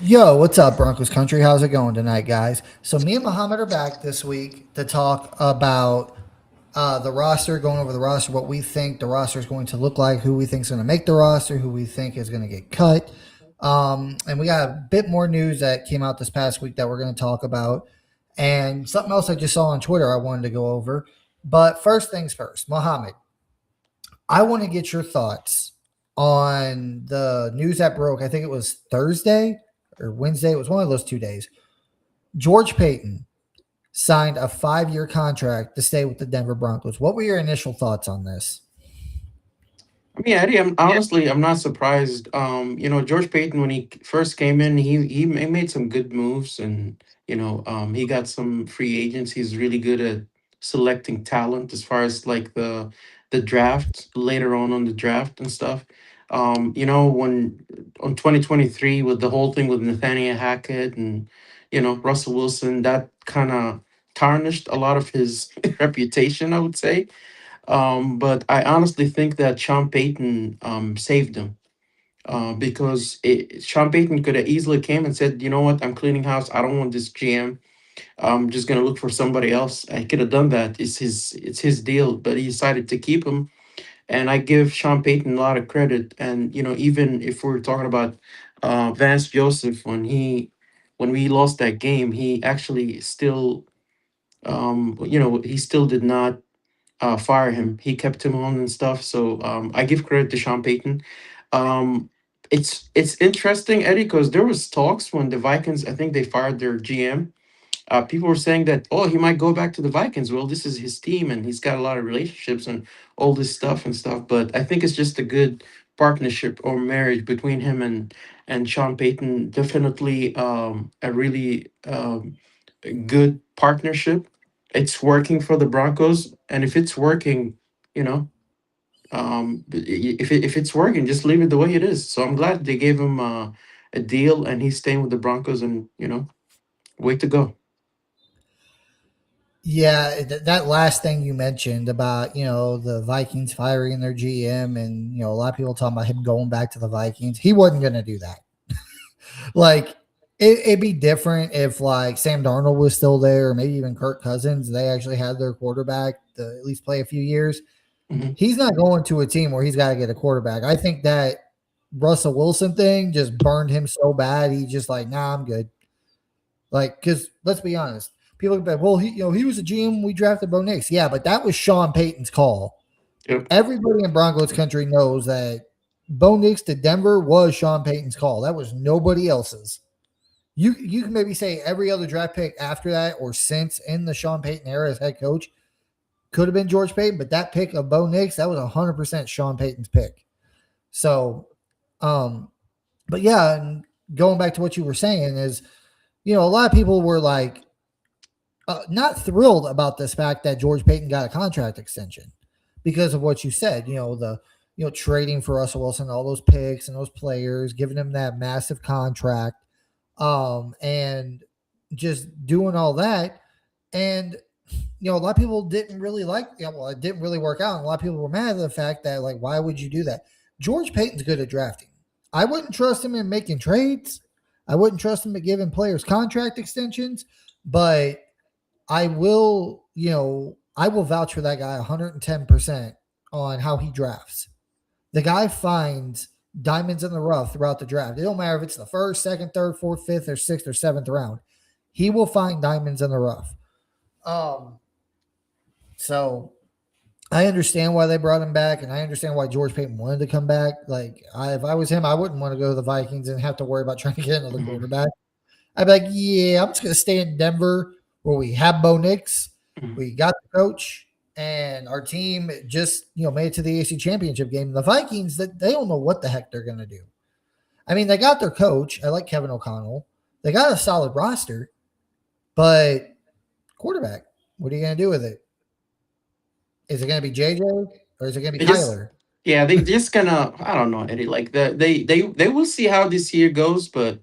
Yo, what's up, Broncos country? How's it going tonight, guys? So, me and Mohamed are back this week to talk about the roster, going over the roster, what we think the roster is going to look like, who we think is going to make the roster, who we think is going to get cut. And we got a bit more news that came out this past week that we're going to talk about. And something else I just saw on Twitter I wanted to go over. But first things first, Mohamed, I want to get your thoughts on the news that broke. I think it was Thursday or Wednesday. It was one of those 2 days. George Payton signed a 5-year contract to stay with the Denver Broncos. What were your initial thoughts on this? I mean, Eddie, I'm not surprised. George Payton, when he first came in, he made some good moves, and he got some free agents. He's really good at selecting talent as far as like the draft later on the draft and stuff. When on 2023 with the whole thing with Nathaniel Hackett and Russell Wilson, that kind of tarnished a lot of his reputation, I would say. But I honestly think that Sean Payton saved him Sean Payton could have easily came and said, you know what, I'm cleaning house. I don't want this GM. I'm just gonna look for somebody else. I could have done that. It's his deal, but he decided to keep him. And I give Sean Payton a lot of credit. And even if we're talking about Vance Joseph, when we lost that game, he actually still he still did not fire him. He kept him on and stuff. So I give credit to Sean Payton. Um, it's interesting, Eddie, because there was talks when the Vikings, I think they fired their GM. People were saying that, oh, he might go back to the Vikings. Well, this is his team, and he's got a lot of relationships and all this stuff and stuff. But I think it's just a good partnership or marriage between him and Sean Payton. Definitely a really good partnership. It's working for the Broncos, and if it's working, you know, if it's working, just leave it the way it is. So I'm glad they gave him a deal, and he's staying with the Broncos, and way to go. Yeah, that last thing you mentioned about the Vikings firing their GM, and a lot of people talking about him going back to the Vikings. He wasn't going to do that. Like it'd be different if like Sam Darnold was still there, or maybe even Kirk Cousins. They actually had their quarterback to at least play a few years. Hmm. He's not going to a team where he's got to get a quarterback. I think that Russell Wilson thing just burned him so bad. He's just like, nah, I'm good. Like, because let's be honest, people be like, well, he was a GM. We drafted Bo Nix. Yeah, but that was Sean Payton's call. Yep. Everybody in Broncos country knows that Bo Nix to Denver was Sean Payton's call. That was nobody else's. You can maybe say every other draft pick after that or since in the Sean Payton era as head coach could have been George Payton, but that pick of Bo Nix, that was 100% Sean Payton's pick. So, um, but yeah, and going back to what you were saying is, a lot of people were like not thrilled about this fact that George Payton got a contract extension because of what you said. The trading for Russell Wilson, all those picks and those players, giving him that massive contract, and just doing all that. And a lot of people didn't really like. Well, it didn't really work out. And a lot of people were mad at the fact that like, why would you do that? George Payton's good at drafting. I wouldn't trust him in making trades. I wouldn't trust him at giving players contract extensions, but I will vouch for that guy 110% on how he drafts. The guy finds diamonds in the rough throughout the draft. It don't matter if it's the first, second, third, fourth, fifth, or sixth or seventh round. He will find diamonds in the rough. Um, so I understand why they brought him back, and I understand why George Payton wanted to come back. Like, if I was him, I wouldn't want to go to the Vikings and have to worry about trying to get another Hmm. quarterback. I'd be like, yeah, I'm just going to stay in Denver where we have Bo Nix, Hmm. we got the coach, and our team just made it to the AC Championship game. The Vikings, that they don't know what the heck they're going to do. I mean, they got their coach. I like Kevin O'Connell. They got a solid roster, but quarterback, what are you going to do with it? Is it going to be JJ or is it going to They be just Kyler? Yeah, they just gonna, I don't know, Eddie. Like they will see how this year goes, but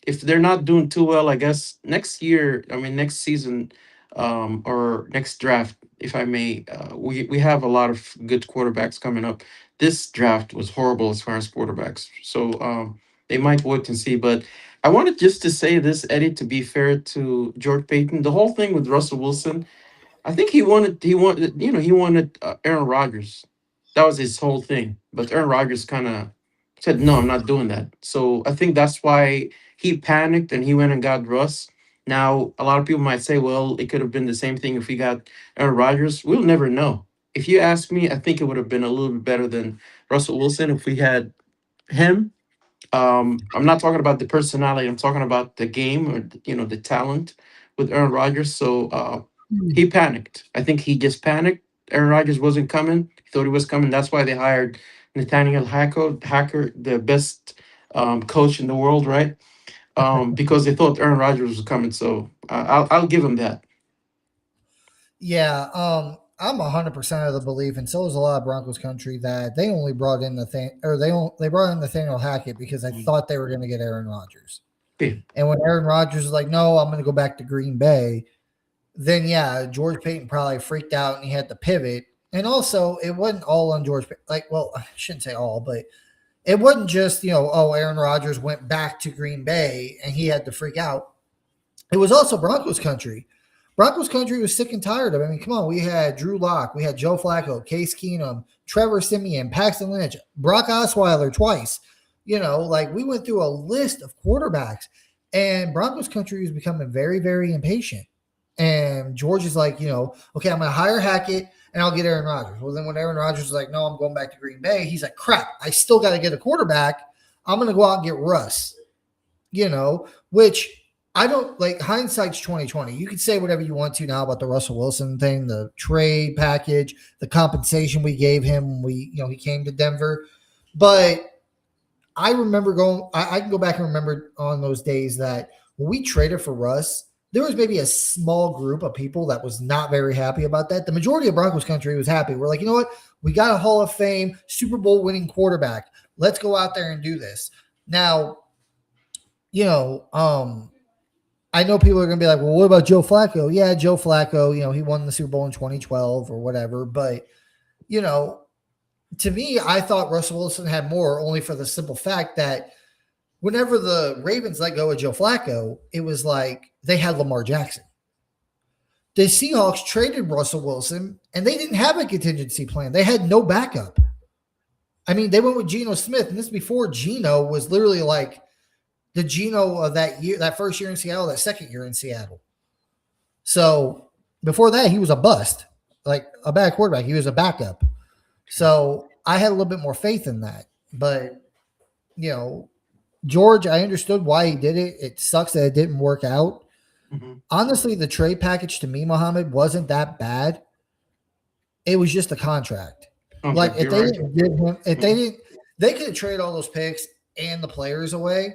if they're not doing too well, I guess next year, I mean next season, or next draft, if I may, we have a lot of good quarterbacks coming up. This draft was horrible as far as quarterbacks, so they might wait and see. But I wanted just to say this, Eddie, to be fair to George Payton, the whole thing with Russell Wilson, I think he wanted Aaron Rodgers. That was his whole thing. But Aaron Rodgers kind of said, no, I'm not doing that. So I think that's why he panicked and he went and got Russ. Now, a lot of people might say, well, it could have been the same thing if we got Aaron Rodgers. We'll never know. If you ask me, I think it would have been a little bit better than Russell Wilson if we had him. I'm not talking about the personality. I'm talking about the game or the talent with Aaron Rodgers. So he panicked. I think he just panicked. Aaron Rodgers wasn't coming. He thought he was coming. That's why they hired Nathaniel Hacker, the best coach in the world, right? Because they thought Aaron Rodgers was coming. So I'll give him that. Yeah, I'm 100% of the belief, and so is a lot of Broncos country, that they only brought in they brought in Nathaniel Hackett because they thought they were going to get Aaron Rodgers. Yeah. And when Aaron Rodgers was like, "No, I'm going to go back to Green Bay," then yeah, George Payton probably freaked out and he had to pivot. And also, it wasn't all on George. Like, well, I shouldn't say all, but it wasn't just Aaron Rodgers went back to Green Bay and he had to freak out. It was also Broncos country. Broncos country was sick and tired of it. I mean, come on. We had Drew Lock. We had Joe Flacco, Case Keenum, Trevor Siemian, Paxton Lynch, Brock Osweiler twice. Like we went through a list of quarterbacks, and Broncos country was becoming very, very impatient. And George is like, okay, I'm going to hire Hackett and I'll get Aaron Rodgers. Well, then when Aaron Rodgers was like, no, I'm going back to Green Bay, he's like, crap, I still got to get a quarterback. I'm going to go out and get Russ, which I don't like. Hindsight's 2020. You can say whatever you want to now about the Russell Wilson thing, the trade package, the compensation we gave him when he came to Denver. But I remember I can go back and remember on those days that when we traded for Russ, there was maybe a small group of people that was not very happy about that. The majority of Broncos country was happy. We're like, you know what? We got a Hall of Fame, Super Bowl winning quarterback. Let's go out there and do this. Now, I know people are going to be like, well, what about Joe Flacco? Yeah, Joe Flacco, he won the Super Bowl in 2012 or whatever. But, to me, I thought Russell Wilson had more, only for the simple fact that whenever the Ravens let go of Joe Flacco, it was like they had Lamar Jackson. The Seahawks traded Russell Wilson, and they didn't have a contingency plan. They had no backup. I mean, they went with Geno Smith, and this before Geno was literally like the Geno of that year, that first year in Seattle, that second year in Seattle. So before that, he was a bust, like a bad quarterback. He was a backup. So I had a little bit more faith in that. But, George, I understood why he did it. It sucks that it didn't work out. Mm-hmm. Honestly, the trade package to me, Mohamed, wasn't that bad. It was just a contract. Like if they didn't give him, they could have traded all those picks and the players away.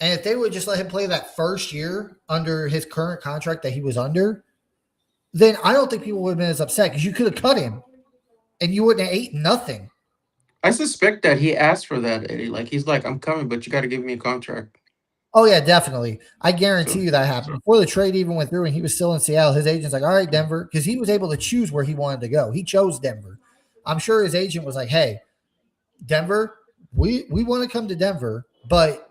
And if they would just let him play that first year under his current contract that he was under, then I don't think people would have been as upset because you could have cut him and you wouldn't have ate nothing. I suspect that he asked for that, Eddie. Like he's like, I'm coming, but you got to give me a contract. Oh, yeah, definitely. I guarantee you that happened. Before the trade even went through and he was still in Seattle, his agent's like, all right, Denver, because he was able to choose where he wanted to go. He chose Denver. I'm sure his agent was like, hey, Denver, we want to come to Denver, but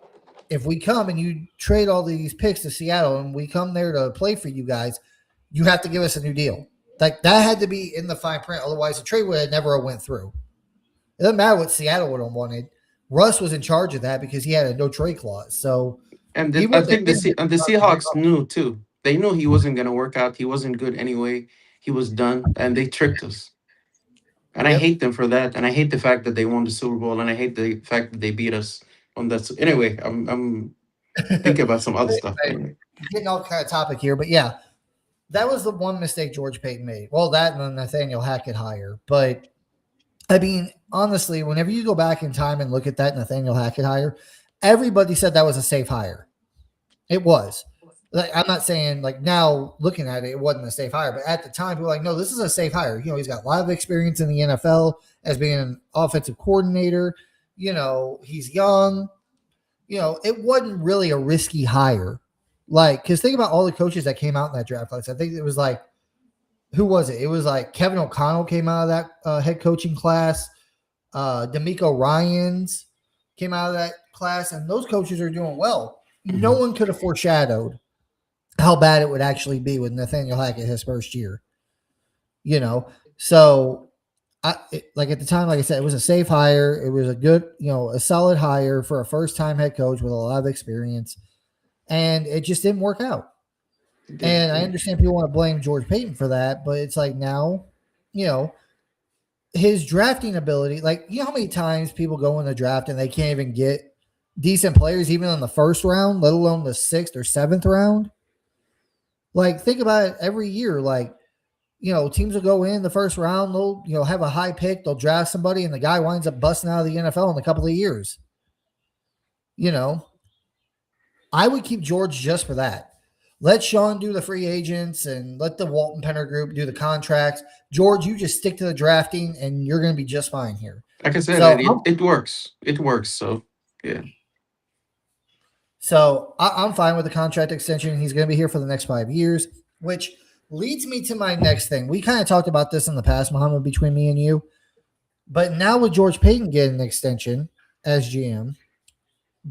if we come and you trade all these picks to Seattle and we come there to play for you guys, you have to give us a new deal. Like that had to be in the fine print. Otherwise, the trade would have never went through. It doesn't matter what Seattle would have wanted. Russ was in charge of that because he had a no trade clause. So, and I think the Seahawks knew too. They knew he wasn't going to work out. He wasn't good anyway. He was done, and they tricked us. And I hate them for that. And I hate the fact that they won the Super Bowl, and I hate the fact that they beat us on that. So anyway, I'm thinking about some other stuff. Anyway. Getting all kind of topic here, but yeah, that was the one mistake George Payton made. Well, that and the Nathaniel Hackett hire. But I mean, honestly, whenever you go back in time and look at that Nathaniel Hackett hire, everybody said that was a safe hire. It was. Like, I'm not saying like now looking at it, it wasn't a safe hire, but at the time, people were like, no, this is a safe hire. He's got a lot of experience in the NFL as being an offensive coordinator. He's young. It wasn't really a risky hire. Like, because think about all the coaches that came out in that draft class. I think it was like, who was it? It was like Kevin O'Connell came out of that head coaching class. D'Amico Ryans came out of that class, and those coaches are doing well. no one could have foreshadowed how bad it would actually be with Nathaniel Hackett his first year. You know, so like at the time, like I said, it was a safe hire. It was a good, a solid hire for a first time head coach with a lot of experience, and it just didn't work out. It did. And I understand people want to blame George Payton for that, but it's like now, you know, his drafting ability, like, how many times people go in the draft and they can't even get decent players, even in the first round, let alone the sixth or seventh round? Like, think about it every year. Like, teams will go in the first round, they'll, have a high pick, they'll draft somebody, and the guy winds up busting out of the NFL in a couple of years. I would keep George just for that. Let Sean do the free agents and let the Walton Penner group do the contracts. George, you just stick to the drafting and you're going to be just fine here. Like I said, So, Eddie, it works. It works. So yeah. I'm fine with the contract extension. He's going to be here for the next 5 years, which leads me to my next thing. We kind of talked about this in the past, Mohamed, between me and you. But now with George Payton getting an extension as GM,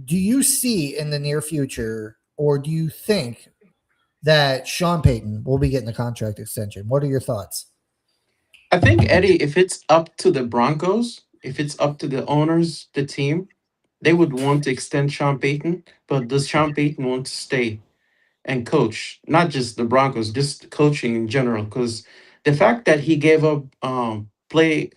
do you see in the near future, or do you think that Sean Payton will be getting a contract extension? What are your thoughts? I think, Eddie, if it's up to the Broncos, if it's up to the owners, the team, they would want to extend Sean Payton. But does Sean Payton want to stay and coach, not just the Broncos, just coaching in general? Because the fact that he gave up play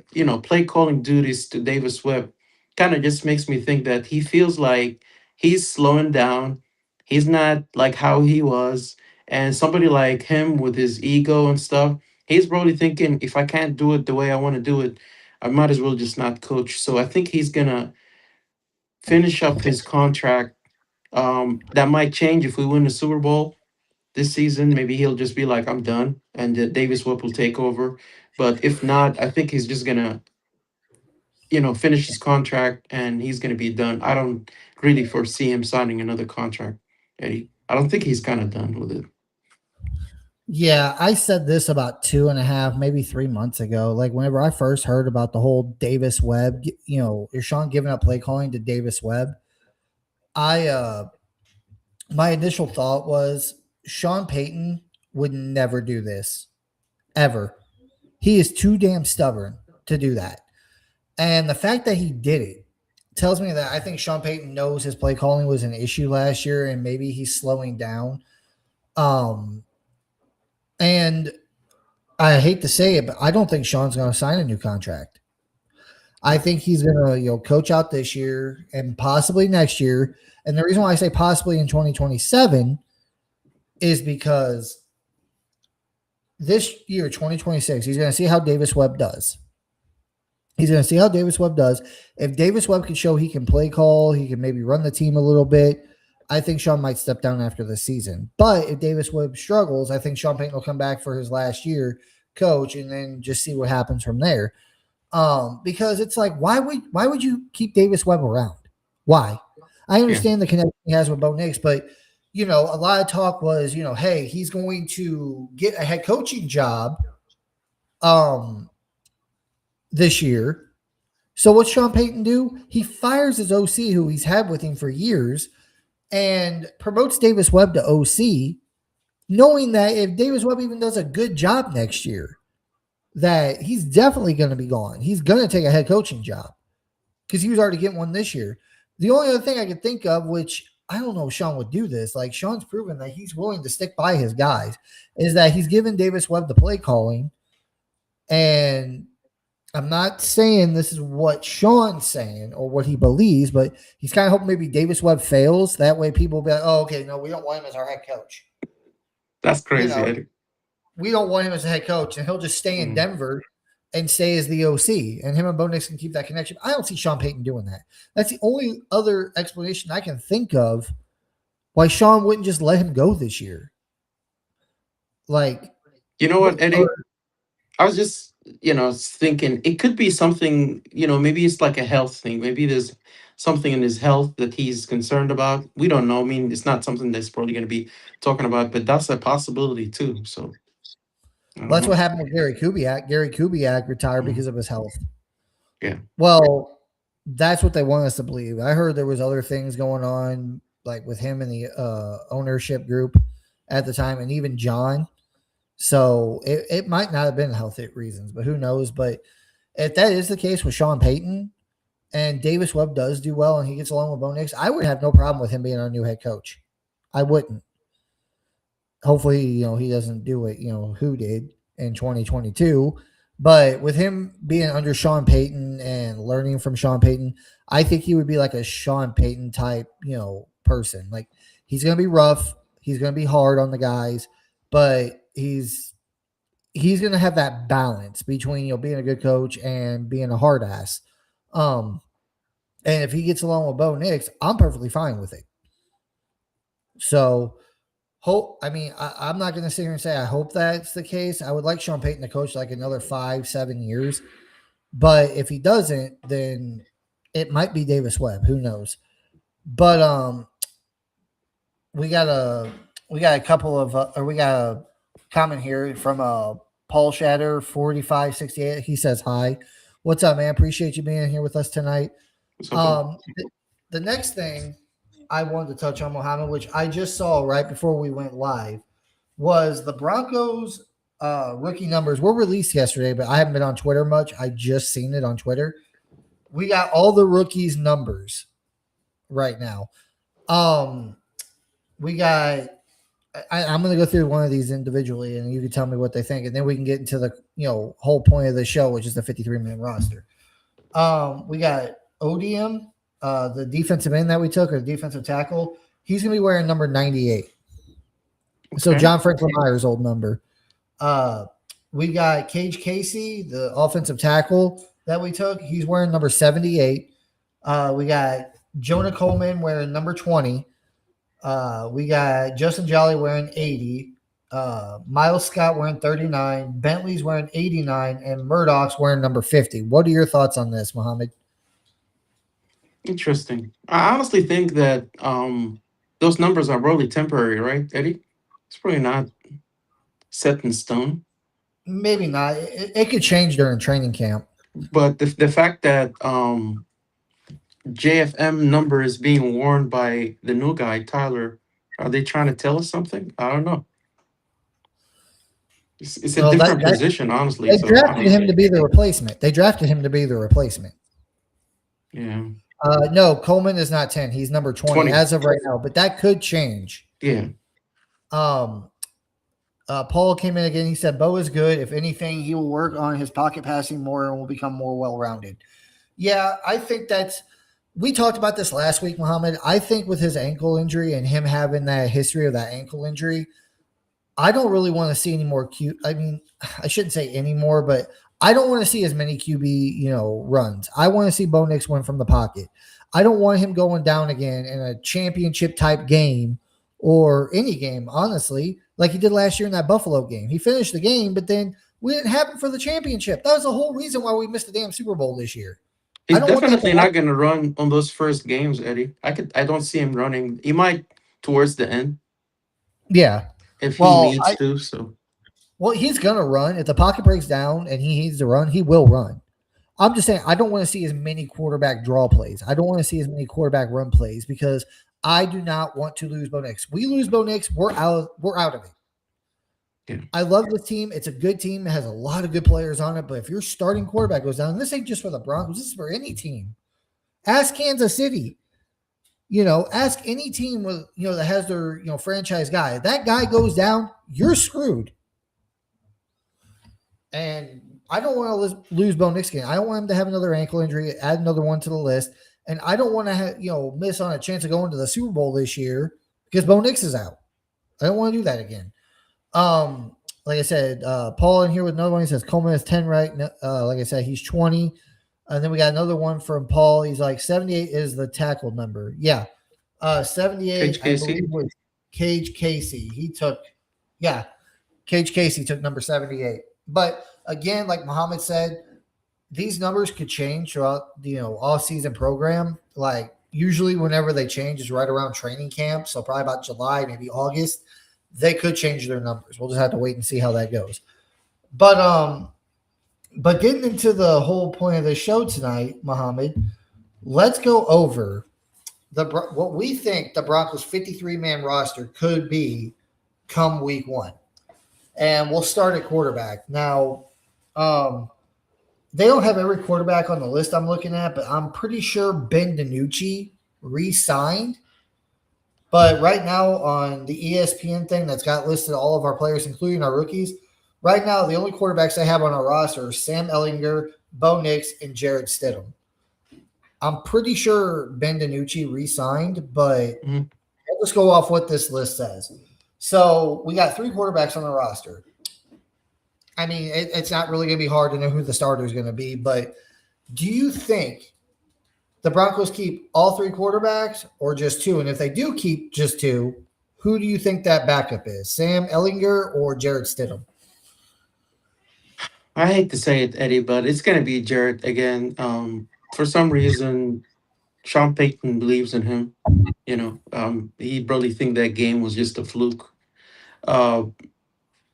calling duties to Davis Webb kind of just makes me think that he feels like he's slowing down. He's not like how he was, and somebody like him with his ego and stuff, he's probably thinking, if I can't do it the way I want to do it, I might as well just not coach. So I think he's gonna finish up his contract. That might change if we win the Super Bowl this season. Maybe he'll just be like, I'm done, and Davis Webb will take over. But if not, I think he's just gonna, finish his contract and he's gonna be done. I don't really foresee him signing another contract, Eddie. I don't think he's kind of done with it. Yeah, I said this about 2.5, maybe 3 months ago. Like, whenever I first heard about the whole Davis Webb, is Sean giving up play calling to Davis Webb? I My initial thought was Sean Payton would never do this ever. He is too damn stubborn to do that. And the fact that he did it tells me that I think Sean Payton knows his play calling was an issue last year and maybe he's slowing down. And I hate to say it, but I don't think Sean's going to sign a new contract. I think he's going to, coach out this year and possibly next year. And the reason why I say possibly in 2027 is because this year, 2026, he's going to see how Davis Webb does. He's going to see how Davis Webb does. If Davis Webb can show he can play call, he can maybe run the team a little bit, I think Sean might step down after the season. But if Davis Webb struggles, I think Sean Payton will come back for his last year coach and then just see what happens from there. Because it's like, why would you keep Davis Webb around? Why? I understand the connection he has with Bo Nix, but a lot of talk was, hey, he's going to get a head coaching job this year. So what's Sean Payton do? He fires his OC, who he's had with him for years, and promotes Davis Webb to OC, knowing that if Davis Webb even does a good job next year, that he's definitely going to be gone. He's going to take a head coaching job because he was already getting one this year. The only other thing I could think of, which I don't know if Sean would do this, like Sean's proven that he's willing to stick by his guys, is that he's given Davis Webb the play calling. And I'm not saying this is what Sean's saying or what he believes, but he's kind of hoping maybe Davis Webb fails. That way people will be like, oh, okay, no, we don't want him as our head coach. That's crazy, Eddie. We don't want him as a head coach, and he'll just stay in Denver and stay as the OC, and him and Bo Nix can keep that connection. I don't see Sean Payton doing that. That's the only other explanation I can think of why Sean wouldn't just let him go this year. Like, you know what, Eddie? I was just, thinking it could be something, maybe it's like a health thing. Maybe there's something in his health that he's concerned about. We don't know. I mean, it's not something that's probably going to be talking about, but that's a possibility too. So that's what happened with Gary Kubiak. Gary Kubiak retired because of his health. Yeah. Well, that's what they want us to believe. I heard there was other things going on, like with him and the ownership group at the time, and even John. So it might not have been health reasons, but who knows? But if that is the case with Sean Payton and Davis Webb does do well and he gets along with Bo Nix, I would have no problem with him being our new head coach. I wouldn't. Hopefully, he doesn't do it, who did in 2022. But with him being under Sean Payton and learning from Sean Payton, I think he would be like a Sean Payton type, person. Like he's going to be rough. He's going to be hard on the guys, but he's going to have that balance between, being a good coach and being a hard ass. And if he gets along with Bo Nix, I'm perfectly fine with it. So, I'm not going to sit here and say I hope that's the case. I would like Sean Payton to coach like another 5-7 years. But if he doesn't, then it might be Davis Webb. Who knows? But we got a couple of we got a comment here from Paul Shatter 4568. He says hi. What's up, man? Appreciate you being here with us tonight. The next thing I wanted to touch on, Mohamed, which I just saw right before we went live, was the Broncos rookie numbers were released yesterday, but I haven't been on Twitter much. I just seen it on Twitter. We got all the rookies' numbers right now. We got I'm going to go through one of these individually, and you can tell me what they think, and then we can get into the whole point of the show, which is the 53-man roster. We got ODM, the defensive end that we took, or the defensive tackle. He's going to be wearing number 98. Okay. So John Franklin Myers' old number. We got Cage Casey, the offensive tackle that we took. He's wearing number 78. We got Jonah Coleman wearing number 20. We got Justin Jolly wearing 80. Miles Scott wearing 39. Bentley's wearing 89. And Murdoch's wearing number 50. What are your thoughts on this, Mohamed? Interesting. I honestly think that those numbers are probably temporary, right, Eddie? It's probably not set in stone. Maybe not. It could change during training camp. But the fact that JFM number is being worn by the new guy, Tyler, are they trying to tell us something? I don't know. It's a different position, honestly. They drafted him to be the replacement. Yeah. No, Coleman is not 10. He's number 20 as of right now, but that could change. Yeah. Paul came in again. He said, Bo is good. If anything, he will work on his pocket passing more and will become more well-rounded. Yeah, I think we talked about this last week, Mohamed. I think with his ankle injury and him having that history of that ankle injury, I don't really want to see any more I shouldn't say any more, but I don't want to see as many QB, runs. I want to see Bo Nix win from the pocket. I don't want him going down again in a championship type game or any game, honestly, like he did last year in that Buffalo game. He finished the game, but then we didn't have him for the championship. That was the whole reason why we missed the damn Super Bowl this year. He's definitely not going to run on those first games, Eddie. I don't see him running. He might towards the end. Yeah. If he needs to, so. Well, he's going to run. If the pocket breaks down and he needs to run, he will run. I'm just saying I don't want to see as many quarterback draw plays. I don't want to see as many quarterback run plays because I do not want to lose Bo Nix. We lose Bo Nix, we're out of it. Yeah. I love this team. It's a good team. It has a lot of good players on it. But if your starting quarterback goes down, this ain't just for the Broncos. This is for any team. Ask Kansas City. Ask any team with that has their franchise guy. If that guy goes down, you're screwed. And I don't want to lose Bo Nix again. I don't want him to have another ankle injury, add another one to the list. And I don't want to miss on a chance of going to the Super Bowl this year because Bo Nix is out. I don't want to do that again. Like I said, Paul in here with another one. He says Coleman is 10, right? Like I said, he's 20. And then we got another one from Paul. He's like 78 is the tackle number. Yeah. 78, I believe, was Cage Casey. Cage Casey took number 78. But again, like Mohamed said, these numbers could change throughout the off-season program. Like usually whenever they change is right around training camp. So probably about July, maybe August. They could change their numbers. We'll just have to wait and see how that goes. But getting into the whole point of the show tonight, Mohamed, let's go over what we think the Broncos 53-man roster could be come week one. And we'll start at quarterback. Now, they don't have every quarterback on the list I'm looking at, but I'm pretty sure Ben DiNucci re-signed. But right now on the ESPN thing that's got listed all of our players, including our rookies, right now the only quarterbacks they have on our roster are Sam Ellinger, Bo Nix, and Jared Stidham. I'm pretty sure Ben DiNucci re-signed, but let's go off what this list says. So we got 3 quarterbacks on the roster. I mean, it's not really going to be hard to know who the starter is going to be, but do you think the Broncos keep all 3 quarterbacks or just 2? And if they do keep just 2, who do you think that backup is? Sam Ellinger or Jared Stidham? I hate to say it, Eddie, but it's going to be Jared again. For some reason, Sean Payton believes in him. He probably think that game was just a fluke. Uh,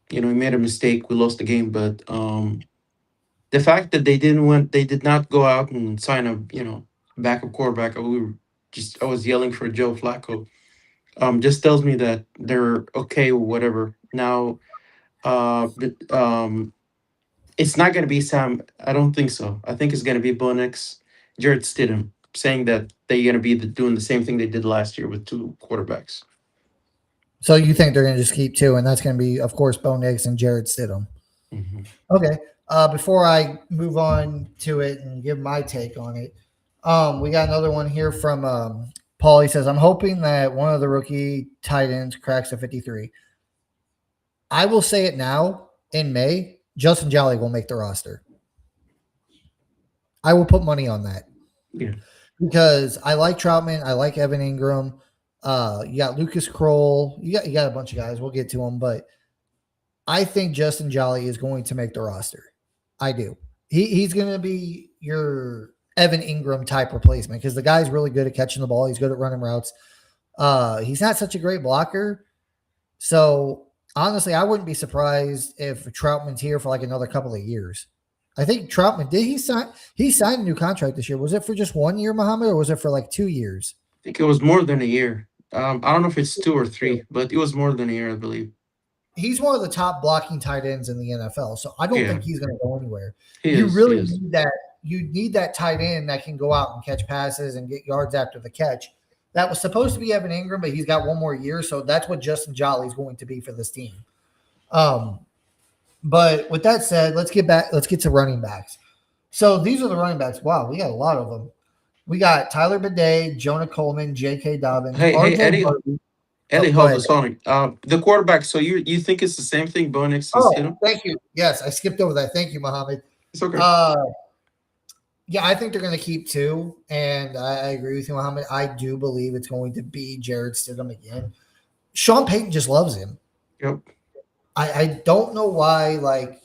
he made a mistake. We lost the game, but the fact that they did not go out and sign a backup quarterback. I was yelling for Joe Flacco. Just tells me that they're okay with whatever. Now, it's not going to be Sam. I don't think so. I think it's going to be Bonix, Jared Stidham, saying that they're going to be doing the same thing they did last year with 2 quarterbacks. So you think they're going to just keep 2, and that's going to be, of course, Bo Nix and Jared Stidham. Mm-hmm. Okay. Before I move on to it and give my take on it, we got another one here from Paul. He says, I'm hoping that one of the rookie tight ends cracks the 53. I will say it now in May, Justin Jolly will make the roster. I will put money on that. Yeah. Because I like Troutman. I like Evan Ingram. You got Lucas Kroll. You got a bunch of guys. We'll get to them, but I think Justin Jolly is going to make the roster. I do. He's going to be your Evan Ingram type replacement because the guy's really good at catching the ball. He's good at running routes. He's not such a great blocker. So honestly, I wouldn't be surprised if Troutman's here for like another couple of years. I think Troutman, he signed a new contract this year. Was it for just 1 year, Mohamed, or was it for like 2 years? I think it was more than a year. I don't know if it's 2 or 3, but it was more than a year, I believe. He's one of the top blocking tight ends in the NFL, so I don't think he's going to go anywhere. You need that. You need that tight end that can go out and catch passes and get yards after the catch. That was supposed to be Evan Ingram, but he's got 1 more year, so that's what Justin Jolly is going to be for this team. But with that said, let's get to running backs. So these are the running backs. Wow, we got a lot of them. We got Tyler Bidet, Jonah Coleman, J.K. Dobbins. Hey, Eddie. Eddie, hold on, sorry. The quarterback. So you think it's the same thing, Bo Nix and Stidham? Thank you. Yes, I skipped over that. Thank you, Mohamed. It's okay. Yeah, I think they're going to keep 2, and I agree with you, Mohamed. I do believe it's going to be Jared Stidham again. Sean Payton just loves him. Yep. I don't know why. Like,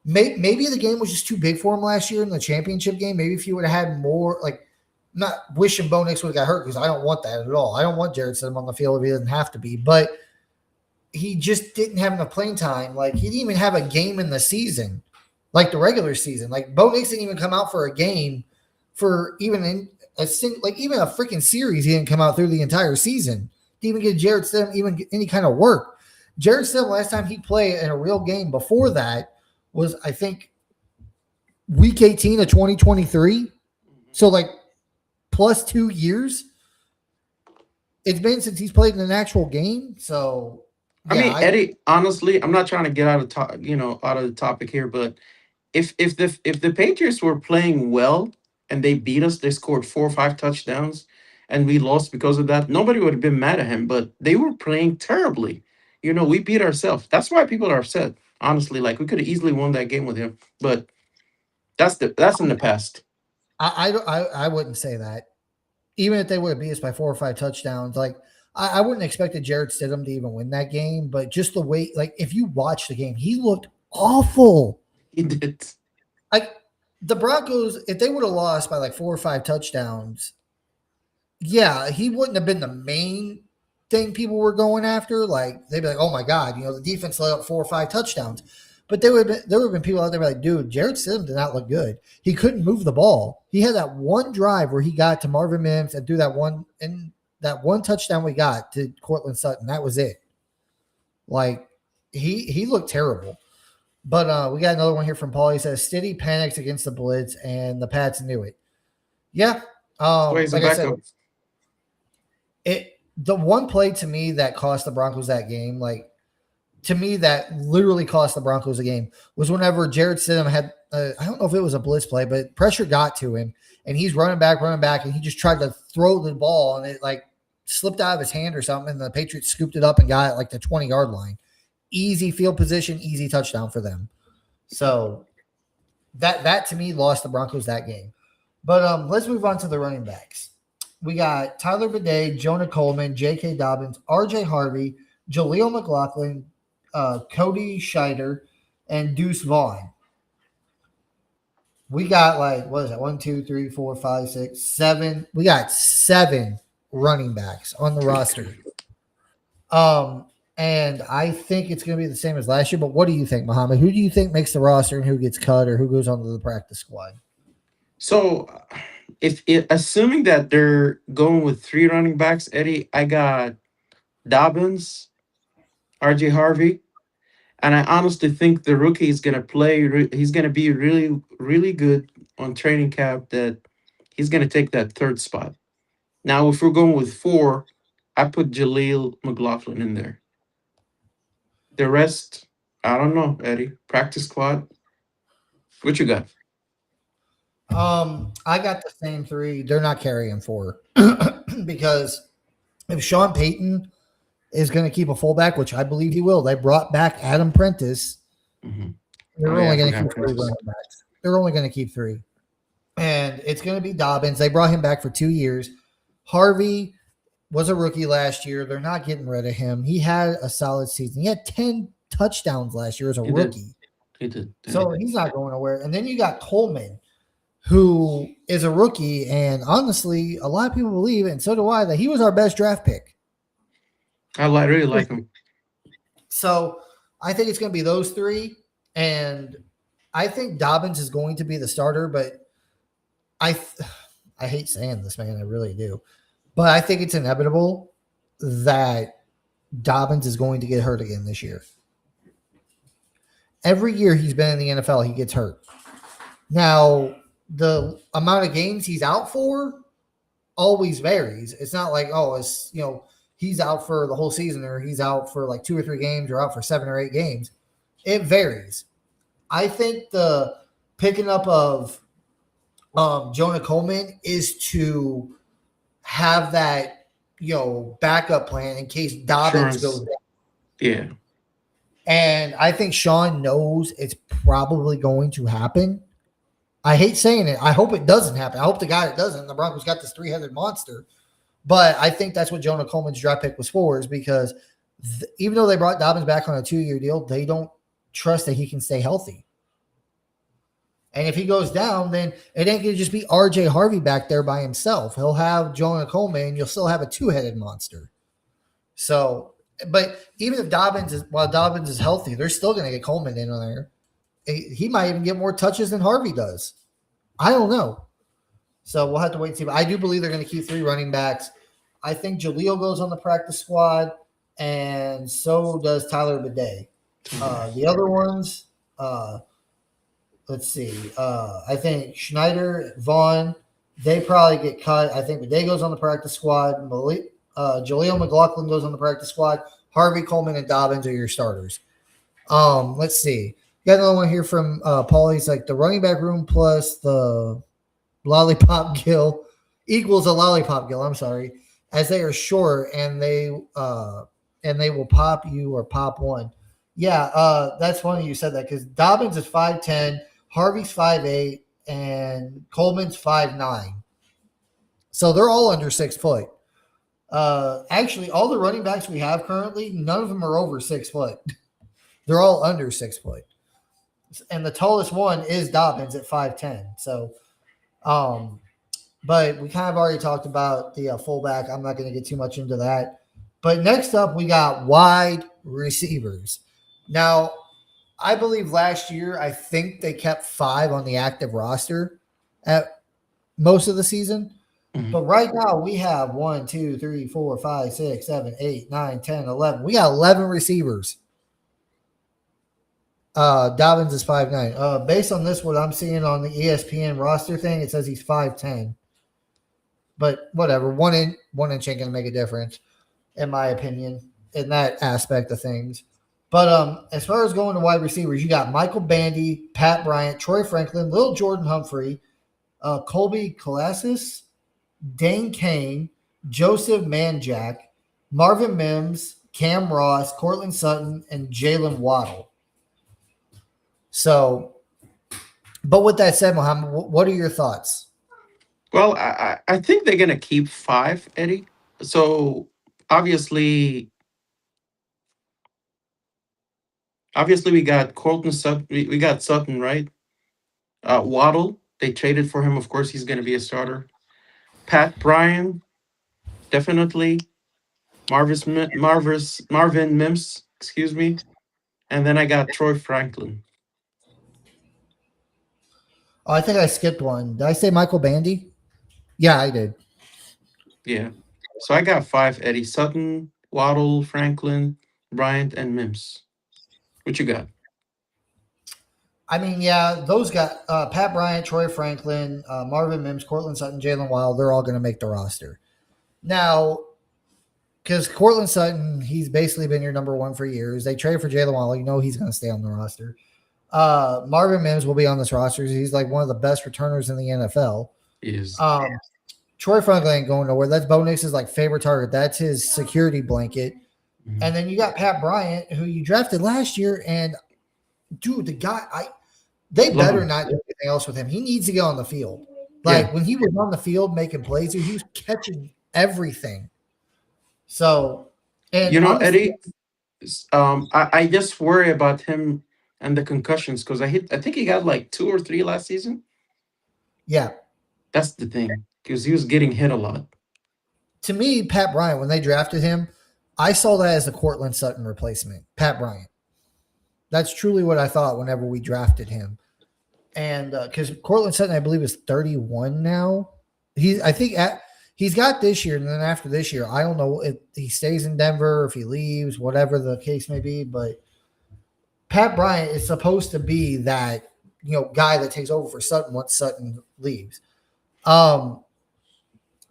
maybe the game was just too big for him last year in the championship game. Maybe if he would have had more, like, not wishing Bo Nix would have got hurt because I don't want that at all. I don't want Jared Stidham on the field if he doesn't have to be. But he just didn't have enough playing time. Like, he didn't even have a game in the season, like the regular season. Like, Bo Nix didn't even come out for a game for even a freaking series. He didn't come out through the entire season. Didn't even get Jared Stidham even get any kind of work. Jared Stidham, last time he played in a real game before that was, I think, week 18 of 2023. So, like, plus 2 years. It's been since he's played in an actual game. So, yeah, Eddie, honestly, I'm not trying to get out of the topic here, but if the Patriots were playing well and they beat us, they scored 4 or 5 touchdowns, and we lost because of that, nobody would have been mad at him. But they were playing terribly. We beat ourselves. That's why people are upset. Honestly, like we could have easily won that game with him, but that's in the past. I wouldn't say that. Even if they would have beat us by 4 or 5 touchdowns, like I wouldn't expect Jared Stidham to even win that game. But just the way, like if you watch the game, he looked awful. He did. Like the Broncos, if they would have lost by like 4 or 5 touchdowns, yeah, he wouldn't have been the main thing people were going after. Like they'd be like, "Oh my God, the defense let up 4 or 5 touchdowns." But there would have been people out there like, "Dude, Jared Stidham did not look good. He couldn't move the ball. He had that one drive where he got to Marvin Mims and threw that one that one touchdown we got to Cortland Sutton, that was it. Like he looked terrible. But we got another one here from Paul. He says Stiddy panics against the blitz and the Pats knew it. Yeah. Why he's a Like I said, backup? the one play to me that cost the Broncos that game, like to me that literally cost the Broncos a game, was whenever Jared Stidham had I don't know if it was a blitz play, but pressure got to him and he's running back, and he just tried to throw the ball and it like slipped out of his hand or something, and the Patriots scooped it up and got it like the 20-yard line. Easy field position, easy touchdown for them. So that to me lost the Broncos that game. But let's move on to the running backs. We got Tyler Bidet, Jonah Coleman, J.K. Dobbins, R.J. Harvey, Jaleel McLaughlin, Cody Scheider, and Deuce Vaughn. We got what is that? 1, 2, 3, 4, 5, 6, 7. We got 7 running backs on the roster. And I think it's going to be the same as last year. But what do you think, Mohamed? Who do you think makes the roster and who gets cut or who goes onto the practice squad? So, assuming that they're going with 3 running backs, Eddie, I got Dobbins, R.J. Harvey, and I honestly think the rookie is going to play. He's going to be really, really good on training camp. That he's going to take that 3rd spot. Now, if we're going with 4, I put Jaleel McLaughlin in there. The rest, I don't know, Eddie. Practice squad. What you got? I got the same 3. They're not carrying 4 because if Sean Payton is going to keep a fullback, which I believe he will, they brought back Adam Prentice. Mm-hmm. They're only going to keep 3 running backs. They're only going to keep 3. And it's going to be Dobbins. They brought him back for 2 years. Harvey was a rookie last year. They're not getting rid of him. He had a solid season. He had 10 touchdowns last year as a rookie. He did. So he's not going nowhere. And then you got Coleman, who is a rookie. And honestly, a lot of people believe, and so do I, that he was our best draft pick. I really like him. So I think it's going to be those 3. And I think Dobbins is going to be the starter, but I hate saying this, man. I really do. But I think it's inevitable that Dobbins is going to get hurt again this year. Every year he's been in the NFL, he gets hurt. Now, the amount of games he's out for always varies. It's not like, he's out for the whole season or he's out for like 2 or 3 games or out for 7 or 8 games. It varies. I think the picking up of Jonah Coleman is to have that, backup plan in case Dobbins goes down. Yeah. And I think Sean knows it's probably going to happen. I hate saying it. I hope it doesn't happen. I hope the guy it doesn't. The Broncos got this 3-headed monster. But I think that's what Jonah Coleman's draft pick was for, is because even though they brought Dobbins back on a 2-year deal, they don't trust that he can stay healthy. And if he goes down, then it ain't going to just be R.J. Harvey back there by himself. He'll have Jonah Coleman, and you'll still have a 2-headed monster. So, but even if Dobbins is healthy, they're still going to get Coleman in on there. He might even get more touches than Harvey does. I don't know. So we'll have to wait and see. But I do believe they're going to keep 3 running backs. I think Jaleel goes on the practice squad, and so does Tyler Bidet. The other ones, let's see. I think Schneider, Vaughn, they probably get cut. I think Bidet goes on the practice squad. Jaleel McLaughlin goes on the practice squad. Harvey, Coleman, and Dobbins are your starters. Let's see. Got another one here from Paul. He's like, the running back room plus the lollipop gill equals a lollipop gill. I'm sorry, as they are short and they will pop you or pop one. Yeah, that's funny you said that because Dobbins is 5'10", Harvey's 5'8", and Coleman's 5'9". So they're all under 6 foot. Actually, all the running backs we have currently, none of them are over 6 foot. They're all under 6 foot. And the tallest one is Dobbins at 5'10". So, but we kind of already talked about the fullback. I'm not going to get too much into that. But next up, we got wide receivers. Now, I believe last year, I think they kept 5 on the active roster at most of the season. Mhm. But right now we have 1, 2, 3, 4, 5, 6, 7, 8, 9, 10, 11. We got 11 receivers. Dobbins is 5'9". Based on this, what I'm seeing on the ESPN roster thing, it says he's 5'10". But whatever, 1 inch ain't gonna make a difference, in my opinion, in that aspect of things. But as far as going to wide receivers, you got Michael Bandy, Pat Bryant, Troy Franklin, Lil Jordan Humphrey, Colby Colassis, Dane Kane, Joseph Manjack, Marvin Mims, Cam Ross, Cortland Sutton, and Jalen Waddle. So, but with that said, Mohammed, what are your thoughts? Well, I think they're gonna keep five, Eddie. So obviously, obviously we got Colton Sutton. We got Sutton, right? Waddle. They traded for him. Of course, he's gonna be a starter. Pat Bryan, definitely. Marvin Mims, excuse me. And then I got Troy Franklin. Oh, I think I skipped one. Did I say Michael Bandy? Yeah, I did. Yeah. So I got five, Eddie: Sutton, Waddle, Franklin, Bryant, and Mims. What you got? I mean, yeah, those got Pat Bryant, Troy Franklin, Marvin Mims, Cortland Sutton, Jalen Wild. They're all going to make the roster. Now, because Cortland Sutton, he's basically been your number one for years. They traded for Jalen Wild. You know he's going to stay on the roster. Marvin Mims will be on this roster. He's like one of the best returners in the NFL. Is Troy Franklin ain't going nowhere. That's Bo Nix's like favorite target. That's his security blanket. And then you got Pat Bryant, who you drafted last year, and dude, the guy, they Love better him. not do anything else with him. He needs to get on the field. Like Yeah. when he was on the field making plays, he was catching everything. So, and You know, honestly, Eddie, I just worry about him and the concussions because I think he got like two or three last season. yeah, That's the thing. Because he was getting hit a lot. to me, Pat Bryant, when they drafted him, I saw that as a Cortland Sutton replacement. Pat Bryant. That's truly what I thought whenever we drafted him. And because Cortland Sutton, I believe, is 31 now. I think he's got this year, and then after this year, I don't know if he stays in Denver, if he leaves, whatever the case may be. But Pat Bryant is supposed to be that guy that takes over for Sutton once Sutton leaves. Um,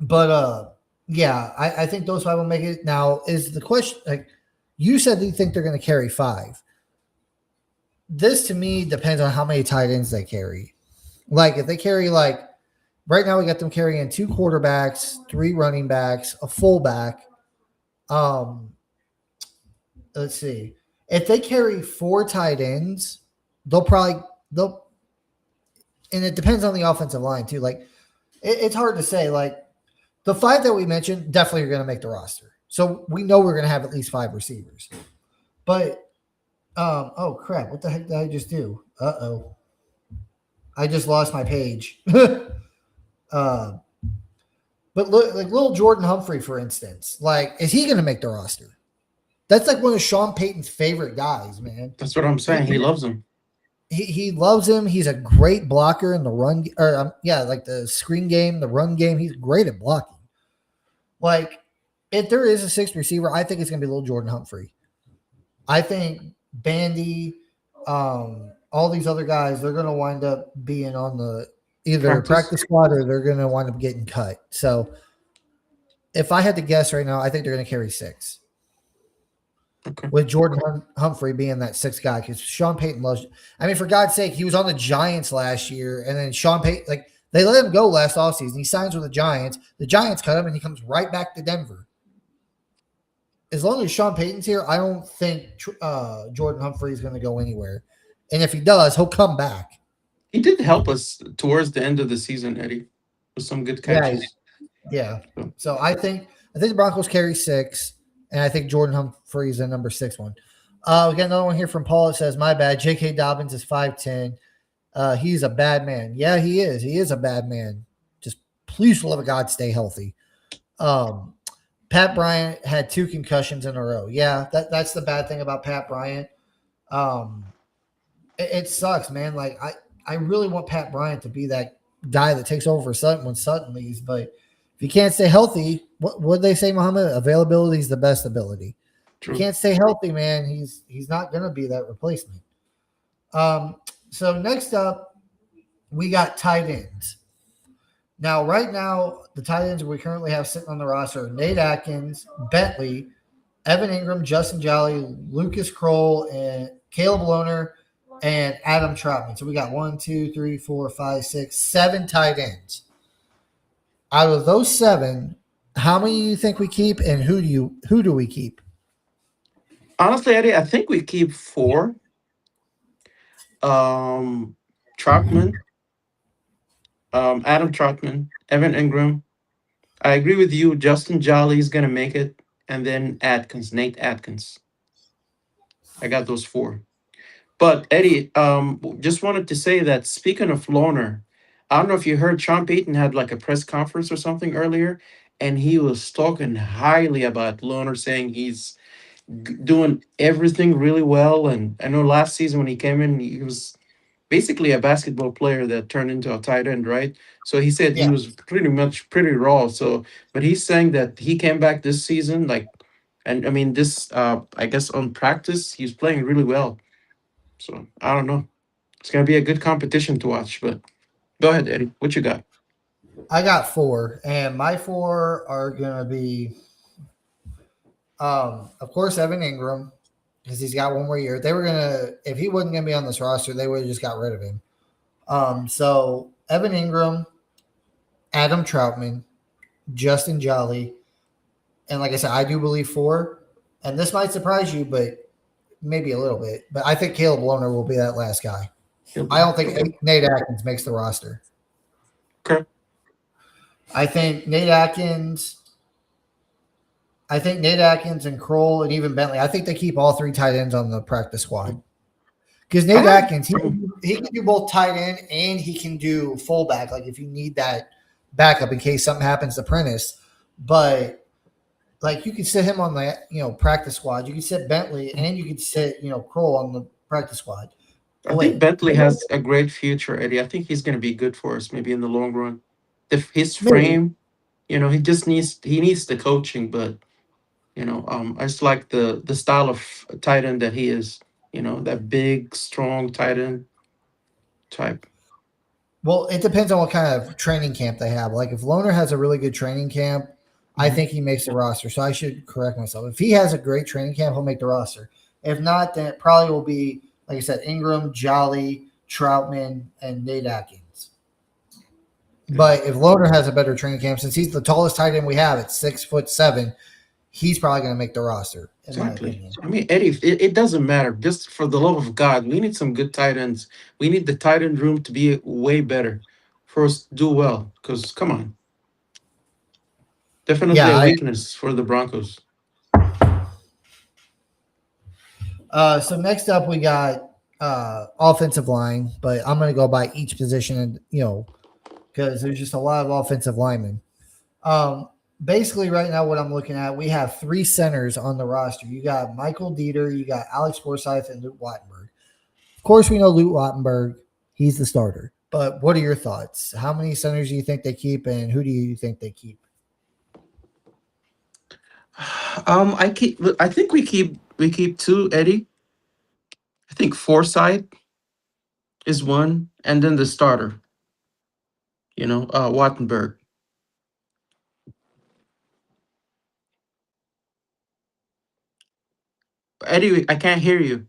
but yeah, I think those five will make it. Now, is the question like you said? You think they're going to carry five? This to me depends on how many tight ends they carry. Like if they carry like right now, we got them carrying two quarterbacks, three running backs, a fullback. Um, let's see. If they carry four tight ends, they'll and it depends on the offensive line too. Like it's hard to say. Like the five that we mentioned definitely are going to make the roster. So we know we're going to have at least five receivers. But oh crap! What the heck did I just do? Uh-oh. I just lost my page. uh, but look, like little Jordan Humphrey, for instance, like is he going to make the roster? That's like one of Sean Payton's favorite guys, man. That's what I'm saying. He loves him. He loves him. He's a great blocker in the run, or yeah, like the screen game, the run game. He's great at blocking. Like if there is a sixth receiver, I think it's going to be little Jordan Humphrey. I think Bandy, all these other guys, they're going to wind up being on the either Practice. practice squad or they're going to wind up getting cut. So if I had to guess right now, I think they're going to carry six. Okay. With Jordan Humphrey being that sixth guy because Sean Payton loves. I mean, for God's sake, he was on the Giants last year, and then Sean Payton, like they let him go last offseason. He signs with the Giants. The Giants cut him, and he comes right back to Denver. As long as Sean Payton's here, I don't think Jordan Humphrey is going to go anywhere. And if he does, he'll come back. He did help us towards the end of the season, Eddie, with some good catches. Yeah. So, So I think the Broncos carry six, and I think Jordan Humphrey is the number 6 one. We got another one here from Paul. It says, "My bad. J.K. Dobbins is 5'10". He's a bad man. Yeah, he is. He is a bad man. Just please, for the love of God, stay healthy. Pat Bryant had 2 concussions in a row. Yeah, that's the bad thing about Pat Bryant. It sucks, man. Like I really want Pat Bryant to be that guy that takes over for Sutton when Sutton leaves, but If you can't stay healthy, what they say, Muhammad? Availability is the best ability. If you True. can't stay healthy, man, he's not going to be that replacement. Um, so next up, we got tight ends. Now, right now, the tight ends we currently have sitting on the roster are Nate Atkins, Bentley, Evan Ingram, Justin Jolly, Lucas Kroll, and Caleb Lohner, and Adam Troutman. So we got 7 tight ends. Out of those 7, how many do you think we keep, and who do we keep? Honestly, Eddie, I think we keep 4. Um, Troutman, Adam Troutman, Evan Ingram. I agree with you. Justin Jolly is gonna make it, and then Atkins, Nate Atkins. I got those 4. But Eddie, just wanted to say that speaking of Loner, I don't know if you heard Sean Payton had like a press conference or something earlier, and he was talking highly about Loner, saying he's doing everything really well. And I know last season when he came in, he was basically a basketball player that turned into a tight end, right? So he said he Yeah, was pretty much pretty raw. So, but he's saying that he came back this season, like, and I mean, this, I guess on practice, he's playing really well. So I don't know. It's gonna be a good competition to watch. But go ahead, Eddie. What you got? I got 4, and my 4 are going to be, of course, Evan Ingram, because he's got one more year. They were going to, if he wasn't going to be on this roster, they would have just got rid of him. So Evan Ingram, Adam Troutman, Justin Jolly, and like I said, I do believe 4. And this might surprise you, but maybe a little bit. But I think Caleb Lohner will be that last guy. I don't think Okay. Nate Atkins makes the roster. Okay. I think Nate Atkins. I think Nate Atkins and Kroll and even Bentley. I think they keep all 3 tight ends on the practice squad because I Nate like. Atkins he can do both tight end and he can do fullback. Like if you need that backup in case something happens to Prentice, but like you could sit him on the practice squad. You could sit Bentley and you could sit Kroll on the practice squad. I Oh think wait, Bentley has a great future, Eddie. I think he's gonna be good for us, maybe in the long run. His maybe. frame, he just needs the coaching, but I just like the style of tight end that he is. That big, strong tight end type. Well, it depends on what kind of training camp they have. Like if Loner has a really good training camp, I Mhm. think he makes the roster. So I should correct myself. If he has a great training camp, he'll make the roster. If not, then it probably will be like I said, Ingram, Jolly, Troutman, and Nate Atkins. Yeah. But if Loner has a better training camp, since he's the tallest tight end we have at 6'7", he's probably going to make the roster, in my Exactly. opinion. I mean, Eddie, it doesn't matter. Just for the love of God, we need some good tight ends. We need the tight end room to be way better for us to do well. Because, come on, definitely Yeah. a weakness for the Broncos. So next up, we got offensive line, but I'm going to go by each position, and because there's just a lot of offensive linemen. Um, Basically, right now, what I'm looking at, we have 3 centers on the roster. You got Michael Dieter, you got Alex Forsyth, and Luke Wattenberg. Of course, we know Luke Wattenberg; he's the starter. But what are your thoughts? How many centers do you think they keep, and who do you think they keep? I think we keep 2, Eddie. I think Forsyth is one, and then the starter. Wattenberg. Eddie, I can't hear you,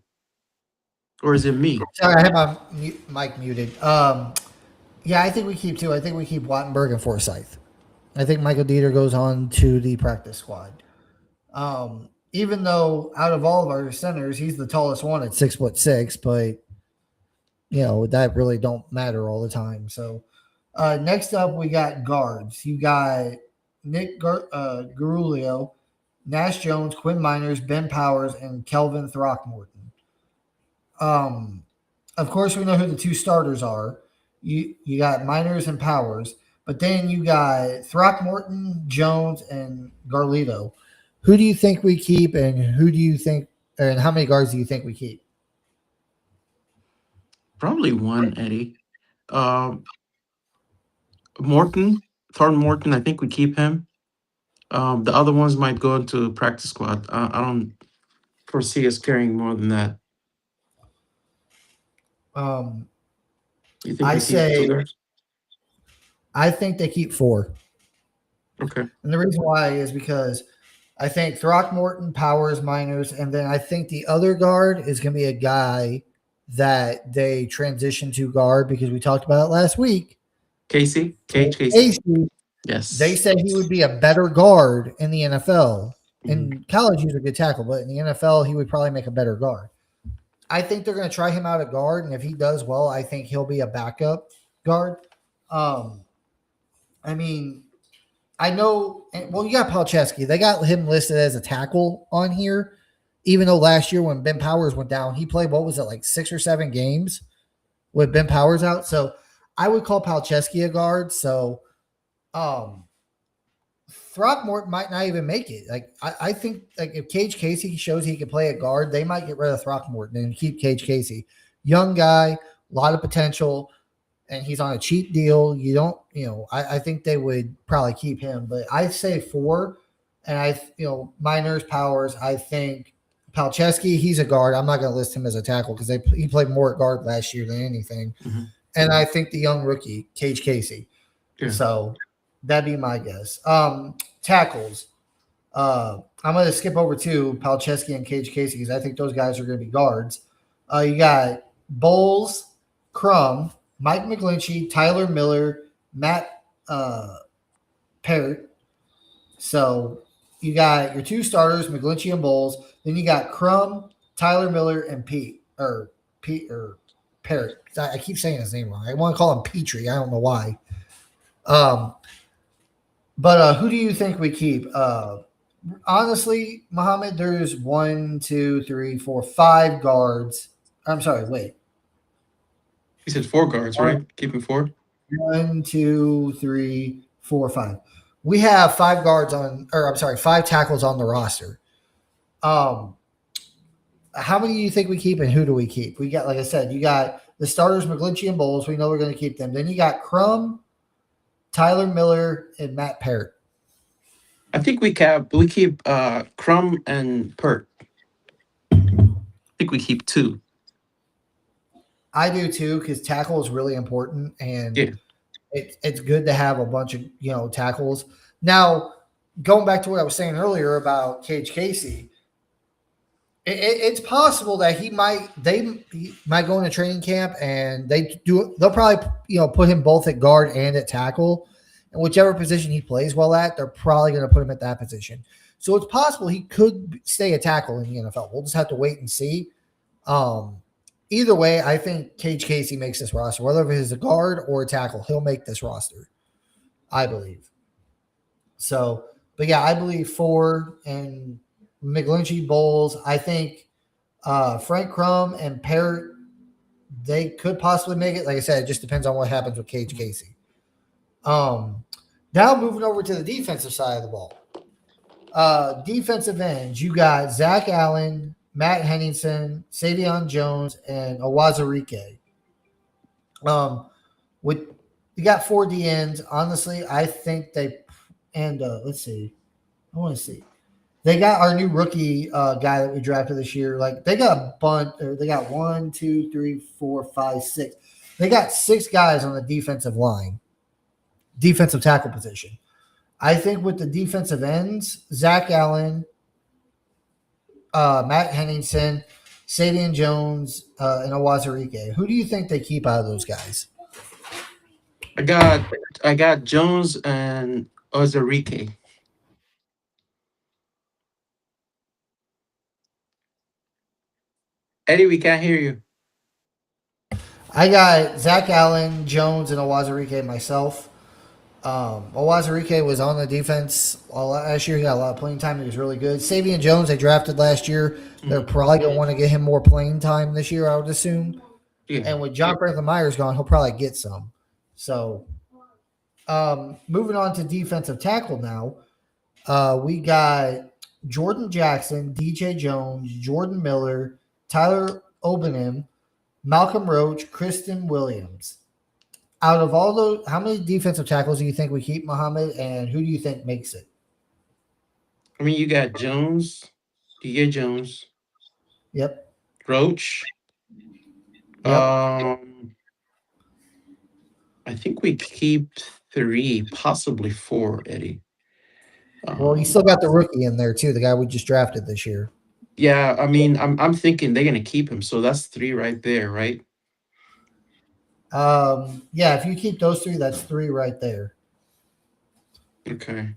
or is it me? Sorry, I have my mic muted. Yeah, I think we keep 2. I think we keep Wattenberg and Forsyth. I think Michael Dieter goes on to the practice squad. Even though out of all of our centers, he's the tallest one at 6'6", but that really don't matter all the time. So next up, we got guards. You got Garulio, Nash Jones, Quinn Miners, Ben Powers, and Kelvin Throckmorton. Um, of course, we know who the 2 starters are. You got Miners and Powers, but then you got Throckmorton, Jones, and Garlito. Who do you think we keep, and who do you think, and how many guards do you think we keep? Probably one, Eddie. Um, Morton. Thornton Morton, I think we keep him. The other ones might go into practice squad. I don't foresee us carrying more than that. Um, You think I we keep two say guards? I think they keep four, Okay. and the reason why is because I think Throckmorton, Powers, Miners, and then I think the other guard is going to be a guy that they transition to guard because we talked about it last week. Casey, So Cage Casey. Casey, they Yes. said he would be a better guard in the NFL. Mhm. In college, he was a good tackle, but in the NFL, he would probably make a better guard. I think they're going to try him out at guard, and if he does well, I think he'll be a backup guard. Um, I mean, I know. Well, you got Palczewski. They got him listed as a tackle on here, even though last year when Ben Powers went down, he played what was it like 6 or 7 games with Ben Powers out. So I would call Palczewski a guard. So um, Throckmorton might not even make it. Like I think like if Cage Casey shows he can play a guard, they might get rid of Throckmorton and keep Cage Casey. Young guy, a lot of potential, and he's on a cheap deal. You don't, I think they would probably keep him, but I say four. And Miners, Powers, I think Palczewski, he's a guard. I'm not going to list him as a tackle because he played more at guard last year than anything. Mhm. And I think the young rookie, Cage Casey. Yeah. So that'd be my guess. Tackles. I'm going to skip over to Palczewski and Cage Casey because I think those guys are going to be guards. You got Bowles, Crum, Mike McGlinchey, Tyler Miller, Matt Parrott. So you got your two starters, McGlinchey and Bowles. Then you got Crum, Tyler Miller, and Pete or Parrott. I keep saying his name wrong. I want to call him Petrie. I don't know why. But who do you think we keep? Honestly, Mohamed, there's 1, 2, 3, 4, 5 guards. I'm sorry, wait. He said 4 guards, right? Keeping 4. 1, 2, 3, 4, 5. We have 5 guards I'm sorry, 5 tackles on the roster. How many do you think we keep and who do we keep? We got, like I said, you got the starters, McGlinchey and Bowles. We know we're going to keep them. Then you got Crum, Tyler Miller, and Matt Parrott. I think we keep Crum and Pert. I think we keep 2. I do too because tackle is really important, and Yeah. it's good to have a bunch of tackles. Now, going back to what I was saying earlier about Cage Casey, it's possible that he might go into training camp and they'll probably put him both at guard and at tackle, and whichever position he plays well at, they're probably going to put him at that position. So it's possible he could stay a tackle in the NFL. We'll just have to wait and see. Either way, I think Cage Casey makes this roster. Whether it's a guard or a tackle, he'll make this roster, I believe. So, but yeah, I believe 4 and McGlinchey, Bowles. I think Frank Crum and Parrott, they could possibly make it. Like I said, it just depends on what happens with Cage Casey. Now moving over to the defensive side of the ball. Defensive ends, you got Zach Allen, Matt Henningsen, Savion Jones, and Awazarike. You got 4 DNs. Honestly, I think let's see. I want to see. They got our new rookie guy that we drafted this year. Like they got a bunch. They got 1, 2, 3, 4, 5, 6. They got 6 guys on the defensive line, defensive tackle position. I think with the defensive ends, Zach Allen, Matt Henningsen, Savion Jones, and Awazarike. Who do you think they keep out of those guys? I got Jones and Ozarike. Eddie, we can't hear you. I got Zach Allen, Jones, and Awazarike myself. Awazarike was on the defense last year. He got a lot of playing time. He was really good. Savion Jones, they drafted last year. They're probably going to want to get him more playing time this year, I would assume. Yeah. And with John Franklin Myers gone, he'll probably get some. So, moving on to defensive tackle now, we got Jordan Jackson, DJ Jones, Jordan Miller, Tyler Obenem, Malcolm Roach, Kristen Williams. Out of all those, how many defensive tackles do you think we keep, Mohamed, and who do you think makes it? I mean, you got Jones, DJ Jones, Yep. Roach. Yep. Um, I think we keep three, possibly four, Eddie. Well, you still Um, got the rookie in there too, the guy we just drafted this year. yeah, I mean, I'm thinking they're gonna keep him, so that's three right there, right? Yeah, if you keep those three, that's three right there. Okay.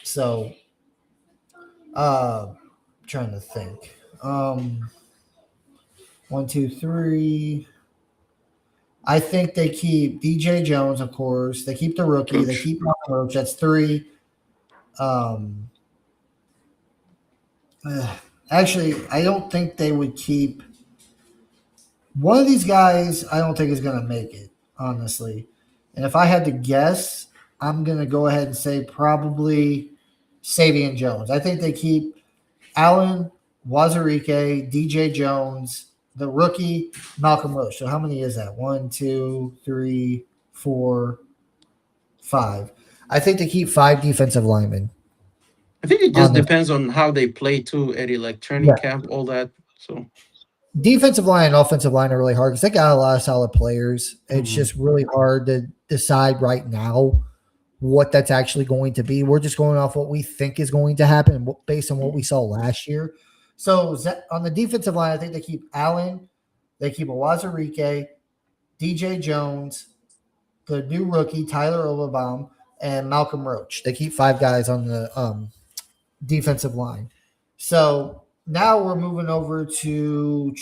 So, uh, trying to think. One, two, three. I think they keep DJ Jones, of course. They keep the rookie. They Roach. keep Roach. That's three. Um, uh, Actually, I don't think they would keep one of these guys. I don't think is going to make it, honestly. And if I had to guess, I'm going to go ahead and say probably Savion Jones. I think they keep Allen, Wazarike, DJ Jones, the rookie, Malcolm Roach. So how many is that? One, two, three, four, five. I think they keep five defensive linemen I think it just on this. depends on how they play too, Eddie, like training Yeah. camp, all that. So, Defensive line and offensive line are really hard because they got a lot of solid players. It's mhm. just really hard to decide right now what that's actually going to be. We're just going off what we think is going to happen based on what we saw last year. So on the defensive line, I think they keep Allen, they keep Awazarike, DJ Jones, the new rookie Tyler Olabom, and Malcolm Roach. They keep five guys on the defensive line. So now we're moving over to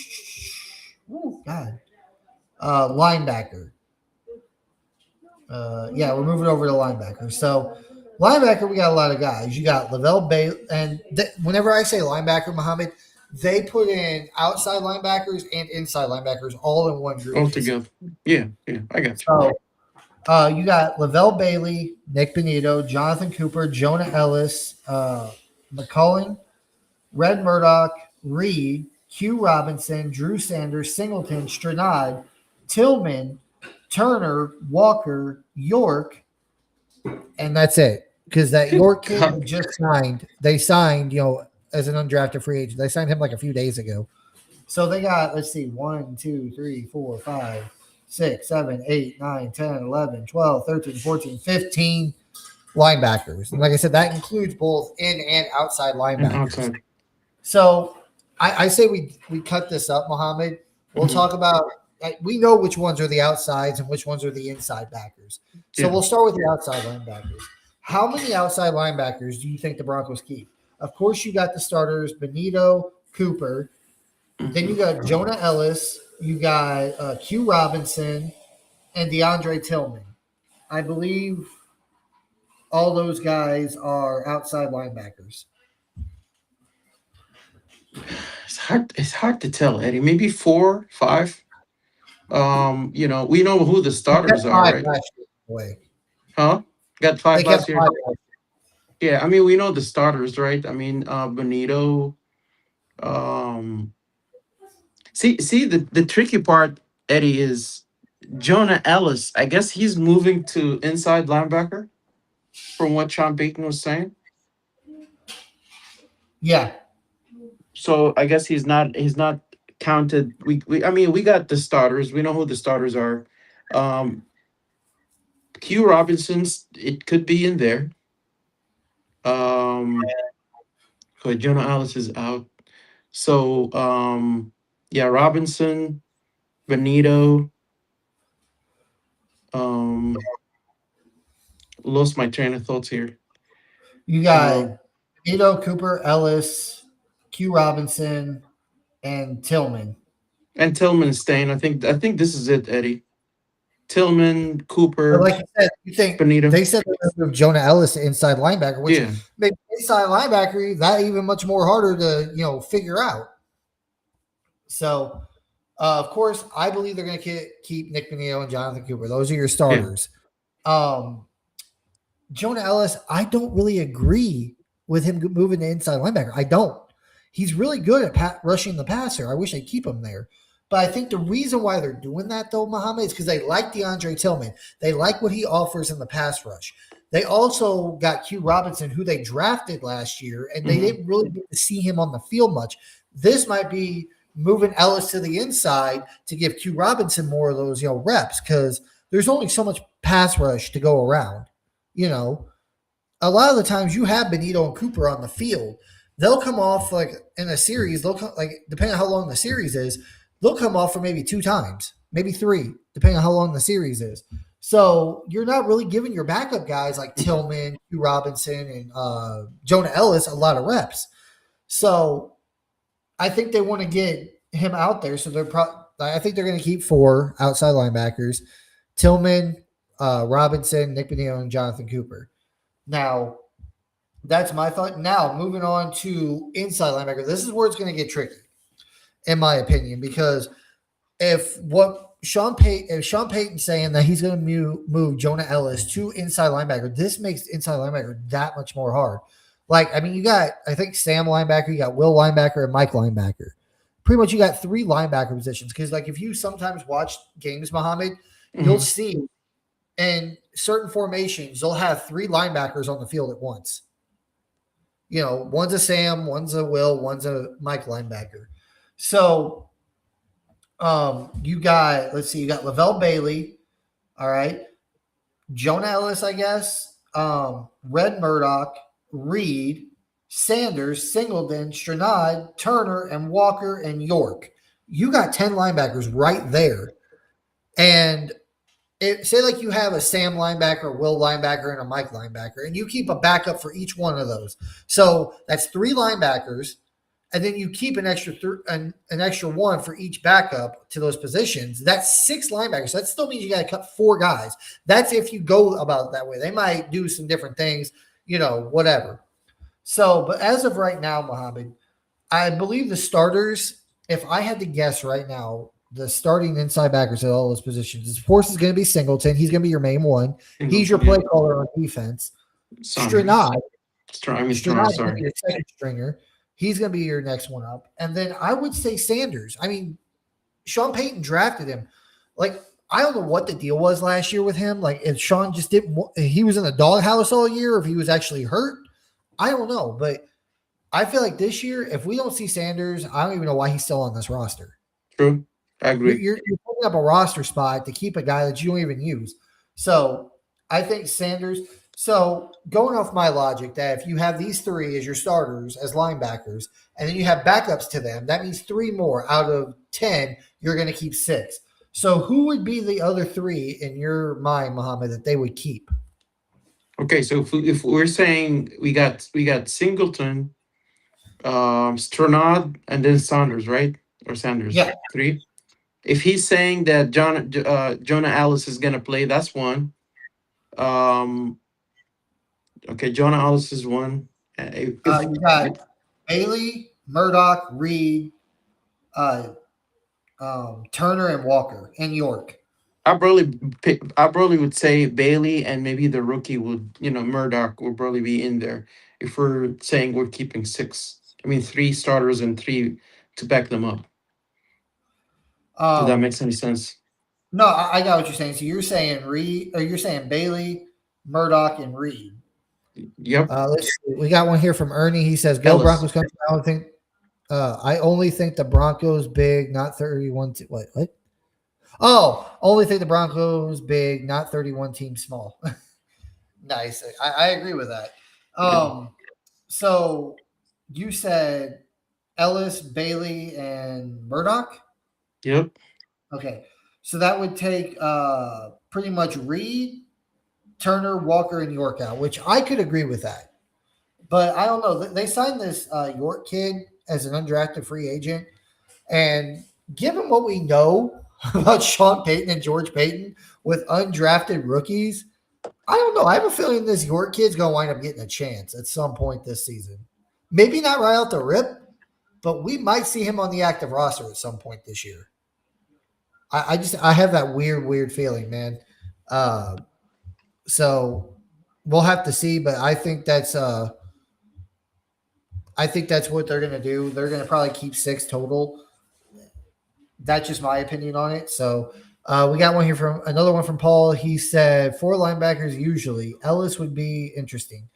linebacker. Yeah, we're moving over to linebacker. So linebacker, we got a lot of guys. You got Lavelle Bay, and whenever I say linebacker, Mohamed, they put in outside linebackers and inside linebackers all in one group. All together. Yeah, yeah, I got you. So you got Lavelle Bailey, Nick Benito, Jonathan Cooper, Jonah Ellis, McCullen, Red Murdoch, Reed, Q Robinson, Drew Sanders, Singleton, Stranad, Tillman, Turner, Walker, York, and that's it. Because that Good York kid God. just signed. They signed, as an undrafted free agent. They signed him like a few days ago. So they got, let's see, 1, 2, 3, 4, 5, 6, 7, 8, 9, 10, 11, 12, 13, 14, 15 linebackers. And like I said, that includes both in and outside And linebackers. outside. So I say we cut this up, Mohamed. We'll Mhm. talk about we know which ones are the outsides and which ones are the inside backers. So Yeah. we'll start with the outside linebackers. How many outside linebackers do you think the Broncos keep? Of course, you got the starters, Benito, Cooper. Then you got Jonah Ellis. You got Q Robinson and DeAndre Tillman. I believe all those guys are outside linebackers. It's hard to tell, Eddie. Maybe four, five. We know who the They kept starters are, five right? last year, by the way. Huh? Got They five kept last year. five last Yeah, I mean we know the starters, right? I mean Benito. Um see the tricky part, Eddie, is Jonah Ellis. I guess he's moving to inside linebacker from what Sean Payton was saying. Yeah. So I guess he's not counted. We I mean we got the starters. We know who the starters are. Um Q Robinson's it could be in there. Um but Jonah Ellis is out. So yeah, Robinson, Benito, um lost my train of thoughts here. You Uh got Benito, Cooper, Ellis, Q Robinson, and Tillman. and Tillman is staying. I think this is it, Eddie. Tillman, But Cooper, like you said, you think Benito. they said they're going to move Jonah Ellis to inside linebacker, which Yeah. makes inside linebacker that even much more harder to figure out. So, of course, I believe they're going to keep Nick Benito and Jonathan Cooper. Those are your Yeah. starters. Um, Jonah Ellis, I don't really agree with him moving to inside linebacker. I don't. He's really good at rushing the passer. I wish I'd keep him there. But I think the reason why they're doing that, though, Mohamed, is because they like DeAndre Tillman. They like what he offers in the pass rush. They also got Q Robinson, who they drafted last year, and they Hmm. didn't really get to see him on the field much. This might be moving Ellis to the inside to give Q Robinson more of those, reps because there's only so much pass rush to go around. You know, a lot of the times you have Benito and Cooper on the field. They'll come off like in a series. They'll come like depending on how long the series is. They'll come off for maybe 2 times, maybe 3, depending on how long the series is. So you're not really giving your backup guys like Tillman, Hugh Robinson, and Jonah Ellis a lot of reps. So I think they want to get him out there. So I think they're going to keep 4 outside linebackers: Tillman, Robinson, Nick Benito, and Jonathan Cooper. Now, that's my thought. Now, moving on to inside linebacker. This is where it's going to get tricky, in my opinion, because if Sean Payton's saying that he's going to move Jonah Ellis to inside linebacker, this makes inside linebacker that much more hard. Like, I mean, you got, I think, Sam linebacker, you got Will linebacker, and Mike linebacker. Pretty much you got 3 linebacker positions because, like, if you sometimes watch games, Mohamed, you'll Hmm. see in certain formations, they'll have 3 linebackers on the field at once. One's a Sam, one's a Will, one's a Mike linebacker. So you got, let's see, you got Lavelle Bailey, all right, Jonah Ellis, I guess, Red Murdoch, Reed, Sanders, Singleton, Stranad, Turner, and Walker and York. You got 10 linebackers right there. And say like you have a Sam linebacker, Will linebacker, and a Mike linebacker, and you keep a backup for each one of those. So that's 3 linebackers, and then you keep an extra one for each backup to those positions. That's 6 linebackers. So that still means you got to cut 4 guys. That's if you go about it that way. They might do some different things, whatever. So, but as of right now, Mohamed, I believe the starters, if I had to guess right now, the starting inside backers at all those positions, of course, is going to be Singleton. He's going to be your main one. He's your Singleton, play yeah. caller on defense. Saunders. Strenad, Stronger, Strenad is going to be sorry. your second stringer. He's going to be your next one up. And then I would say Sanders. I mean, Sean Payton drafted him. Like, I don't know what the deal was last year with him. Like, if Sean just didn't, he was in the doghouse all year, or if he was actually hurt. I don't know. But I feel like this year, if we don't see Sanders, I don't even know why he's still on this roster. True. I You're, agree. you're, you're putting up a roster spot to keep a guy that you don't even use. So I think Sanders. So going off my logic, that if you have these 3 as your starters as linebackers, and then you have backups to them, that means 3 more out of 10. You're going to keep 6. So who would be the other 3 in your mind, Mohammed, that they would keep? Okay, so if we're saying we got Singleton, Stronad, and then Saunders, right? Or Sanders, Yeah. 3. If he's saying that Jonah Alice is gonna play, that's one. Um, okay, Jonah Alice is one. If You got Bailey, Murdoch, Reed, uh, Turner, and Walker, and York. I probably would say Bailey and maybe the rookie would, Murdoch would probably be in there if we're saying we're keeping 6. I mean, 3 starters and 3 to back them up. If that Um, makes any sense. no, I got what you're saying. So you're saying Reed, or you're saying Bailey, Murdoch, and Reed. Yep. Let's see. We got one here from Ernie. He says, "Go Ellis. Broncos country." I only think the Broncos big, not 31. What? Oh, only think the Broncos big, not 31 team small. Nice. I agree with that. Yeah. So you said Ellis, Bailey, and Murdoch. Yep. Okay, so that would take pretty much Reed, Turner, Walker, and York out, which I could agree with that. But I don't know. They signed this York kid as an undrafted free agent, and given what we know about Sean Payton and George Payton with undrafted rookies, I don't know. I have a feeling this York kid's going to wind up getting a chance at some point this season. Maybe not right out the rip, but we might see him on the active roster at some point this year. I have that weird feeling, man. Uh, so we'll have to see, but I think that's what they're gonna do. They're gonna probably keep 6 total. That's just my opinion on it. So we got one here from another one from Paul. He said 4 linebackers usually. Ellis would be interesting.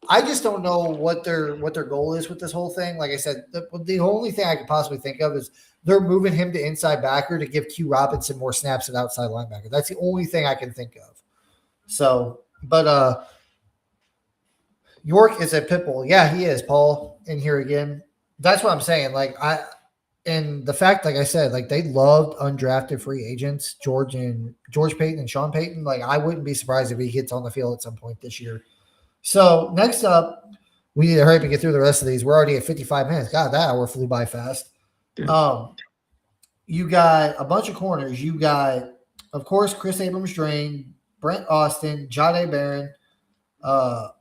I just don't know what their goal is with this whole thing. Like I said, the only thing I could possibly think of is they're moving him to inside backer to give Q Robinson more snaps at outside linebacker. That's the only thing I can think of. So, but York is a pitbull. Yeah, he is, Paul, in here again. That's what I'm saying. And the fact, like I said, like they loved undrafted free agents, George Payton and Sean Payton. Like I wouldn't be surprised if he gets on the field at some point this year. So next up, we need to hurry up and get through the rest of these. We're already at 55 minutes. God, that hour flew by fast. Yeah. You got a bunch of corners. You got, of course, Chris Abrams-Drain, Brent Austin, Jahdae Barron,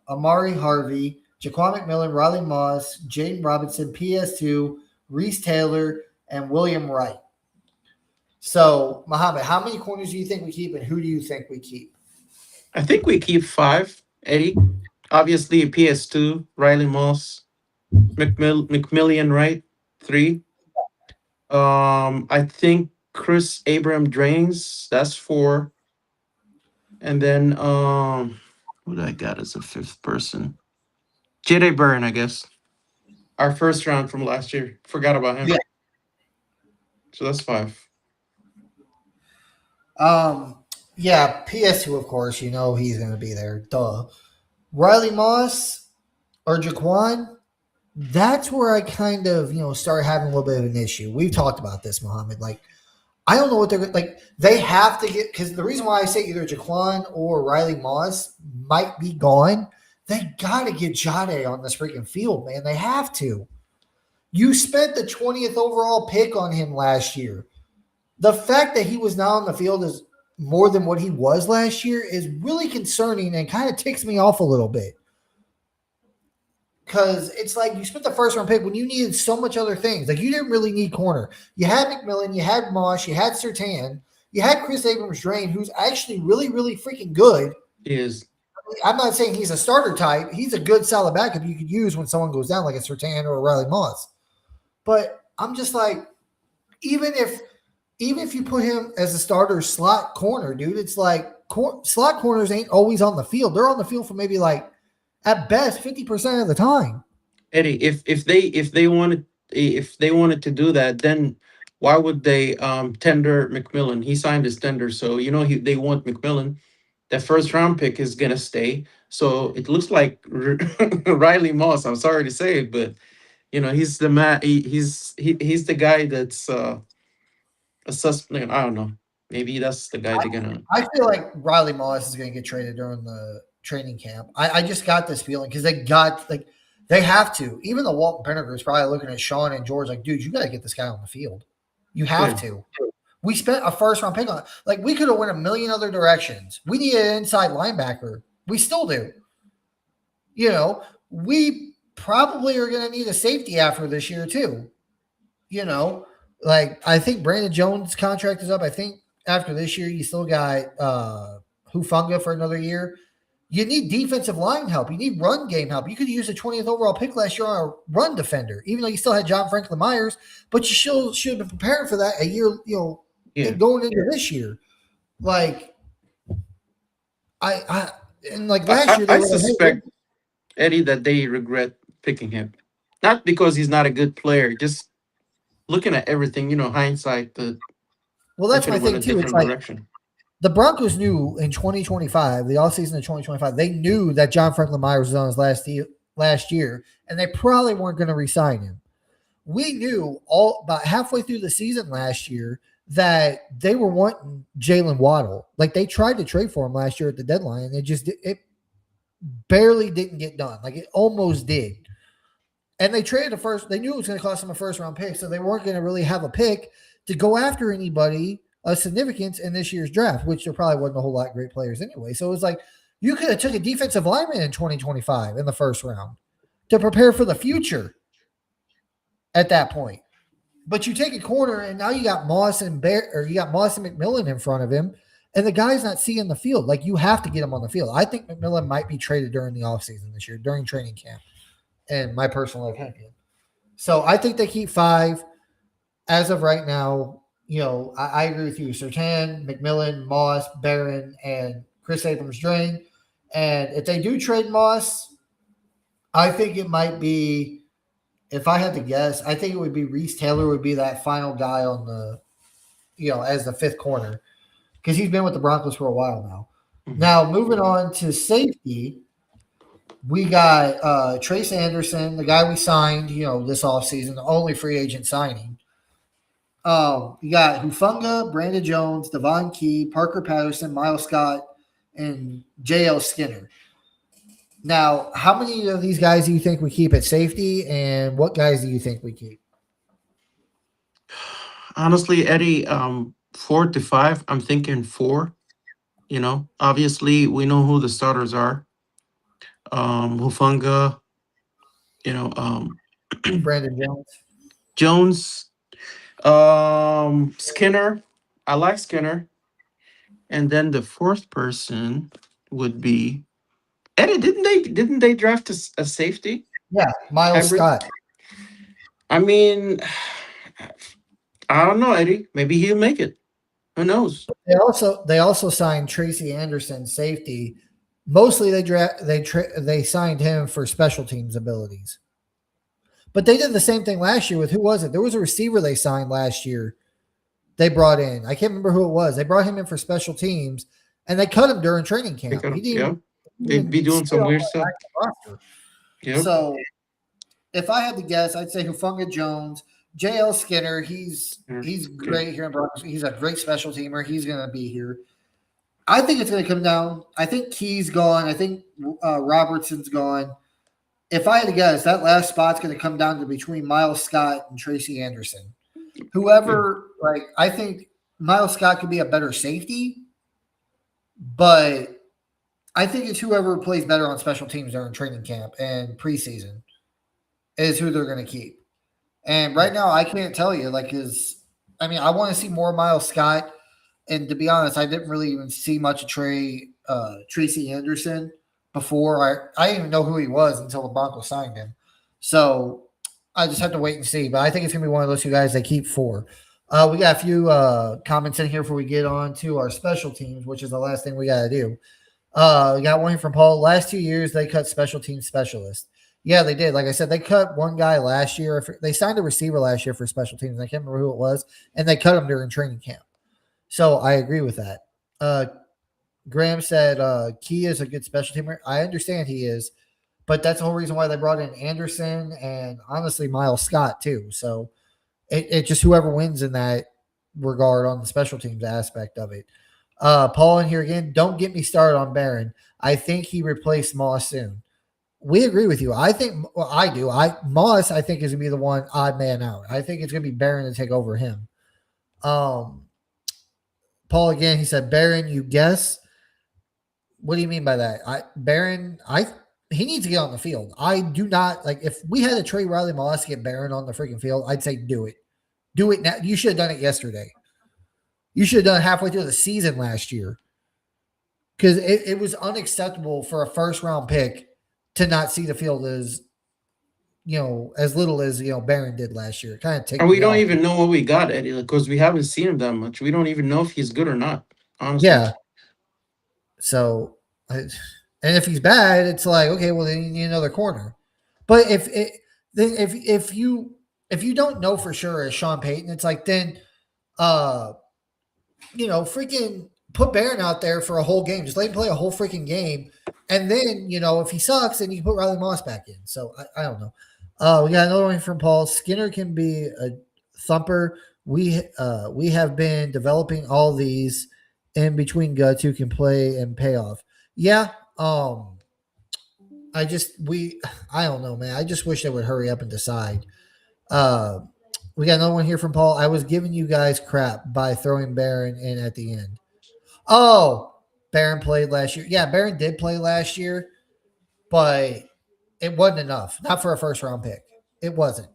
Amari Harvey, Jaquan McMillan, Riley Moss, Jaden Robinson, PS2, Reese Taylor, and William Wright. So, Mohamed, how many corners do you think we keep, and who do you think we keep? I think we keep 5, Eddie. Obviously, PS2, Riley Moss, McMillian, right? 3. I think Chris Abraham Drains, that's 4. And then who did I got as a 5th person? J.D. Byrne, I guess. Our first round from last year. Forgot about him. Yeah. So that's 5. Yeah, PS2, of course, you know he's going to be there. Duh. Riley Moss or Jaquan, that's where I kind of, start having a little bit of an issue. We've talked about this, Mohamed. Like, I don't know what they're like. They have to get, because the reason why I say either Jaquan or Riley Moss might be gone, they got to get Jahdae on this freaking field, man. They have to. You spent the 20th overall pick on him last year. The fact that he was not on the field is more than what he was last year is really concerning and kind of ticks me off a little bit. Because it's like you spent the first round pick when you needed so much other things. Like you didn't really need corner. You had McMillan, you had Mosh, you had Surtain, you had Chris Abrams-Drain, who's actually really, really freaking good. He is. I'm not saying he's a starter type. He's a good solid backup you could use when someone goes down, like a Surtain or a Riley Moss. But I'm just like, even if you put him as a starter slot corner, dude, it's like slot corners ain't always on the field. They're on the field for maybe like at best 50% of the time. Eddie, if they wanted to do that, then why would they tender McMillan? He signed his tender, so they want McMillan. That first round pick is gonna stay. So it looks like Riley Moss. I'm sorry to say it, but he's the man. He's the guy that's a suspect. I don't know. Maybe that's the guy they're gonna. I feel like Riley Moss is gonna get traded during the training camp. I just got this feeling because they have to. Even the Walton Penninger is probably looking at Sean and George like, dude, you got to get this guy on the field. You have to. We spent a first round pick on it. Like we could have went a million other directions. We need an inside linebacker. We still do. We probably are going to need a safety after this year too. Like I think Brandon Jones' contract is up. I think after this year, you still got Hufanga for another year. You need defensive line help. You need run game help. You could use a 20th overall pick last year on a run defender, even though you still had John Franklin Myers, but you should have been preparing for that a year, going into this year. Like, last year, I suspect, Eddie, that they regret picking him. Not because he's not a good player, just looking at everything, hindsight. Well, that's my thing, too. It's like, direction. The Broncos knew in 2025, the offseason of 2025, they knew that John Franklin Myers was on his last year, and they probably weren't going to re-sign him. We knew about halfway through the season last year that they were wanting Jalen Waddle. Like they tried to trade for him last year at the deadline, and it barely didn't get done. Like it almost did. And they traded they knew it was going to cost them a first round pick, so they weren't going to really have a pick to go after anybody of significance in this year's draft, which there probably wasn't a whole lot of great players anyway. So it was like you could have took a defensive lineman in 2025 in the first round to prepare for the future at that point. But you take a corner and now you got Moss and McMillan in front of him, and the guy's not seeing the field. Like you have to get him on the field. I think McMillan might be traded during the offseason this year, during training camp, in my personal opinion. So I think they keep 5 as of right now. I agree with you. Sertan, McMillan, Moss, Barron, and Chris Abrams Drain. And if they do trade Moss, I think it might be, if I had to guess, I think it would be Reese Taylor would be that final guy on the, as the fifth corner because he's been with the Broncos for a while now. Mhm. Now, moving on to safety, we got Trace Anderson, the guy we signed, this offseason, the only free agent signing. You got Hufunga, Brandon Jones, Devon Key, Parker Patterson, Miles Scott, and J.L. Skinner. Now, how many of these guys do you think we keep at safety, and what guys do you think we keep? Honestly, Eddie, 4 to 5. I'm thinking four. Obviously, we know who the starters are. Hufunga, you know, Brandon Jones. Jones, Skinner. I like Skinner. And then the fourth person would be Eddie. Didn't they draft a safety Yeah, Miles hybrid? Scott. I mean, I don't know, Eddie. Maybe he'll make it. Who knows? They also signed Tracy Anderson, safety. Mostly they signed him for special teams abilities. But they did the same thing last year with who was it? There was a receiver they signed last year. They brought in. I can't remember who it was. They brought him in for special teams, and they cut him during training They camp. got He him. didn't Yeah, they'd be even doing stay some on weird the stuff. active roster. Yep. So if I had to guess, I'd say Hufunga Jones, J.L. Skinner. He's Yeah, he's okay. great here in Broncos. He's a great special teamer. He's going to be here. I think it's going to come down. I think Key's gone. I think Robertson's gone. If I had to guess, that last spot's going to come down to between Miles Scott and Tracy Anderson. Yeah. Whoever, I think Miles Scott could be a better safety, but I think it's whoever plays better on special teams during training camp and preseason is who they're going to keep. And right now, I can't tell you, I want to see more Miles Scott. And to be honest, I didn't really even see much of Tracy Anderson before. I didn't even know who he was until the Broncos signed him. So I just have to wait and see. But I think it's going to be one of those two guys they keep four. We got a few comments in here before we get on to our special teams, which is the last thing we got to do. We got one from Paul. Last 2 years, they cut special team specialists. Yeah, they did. Like I said, they cut one guy last year. They signed a receiver last year for special teams. I can't remember who it was, and they cut him during training camp. So I agree with that. Uh, Graham said Key is a good special teamer. I understand he is, but that's the whole reason why they brought in Anderson and honestly Miles Scott too. So it just whoever wins in that regard on the special teams aspect of it. Paul in here again. Don't get me started on Barron. I think he replaced Moss soon. We agree with you. I think I do. Moss I think is gonna be the one odd man out. I think it's gonna be Barron to take over him. Um, Paul again. He said Barron. You guess. What do you mean by that? Barron. He needs to get on the field. I do not like if we had to trade Riley Moss to get Barron on the freaking field. I'd say do it. Do it now. You should have done it yesterday. You should have done it halfway through the season last year because it was unacceptable for a first round pick to not see the field as little as Barron did last year. It kind of And ticked we me don't off. even know what we got, Eddie, because we haven't seen him that much. We don't even know if he's good or not. Honestly. Yeah. So, and if he's bad, it's like okay, well then you need another corner. But if you don't know for sure as Sean Payton, it's like then uh freaking put Barron out there for a whole game. Just let him play a whole freaking game. And then, if he sucks, then you can put Riley Moss back in. So I don't know. We got another one from Paul. Skinner can be a thumper. We have been developing all these in between guts who can play and pay off. Yeah. I don't know, man. I just wish they would hurry up and decide. Uh we got another one here from Paul. I was giving you guys crap by throwing Barron in at the end. Oh, Barron played last year. Yeah, Barron did play last year, but it wasn't enough. Not for a first round pick. It wasn't.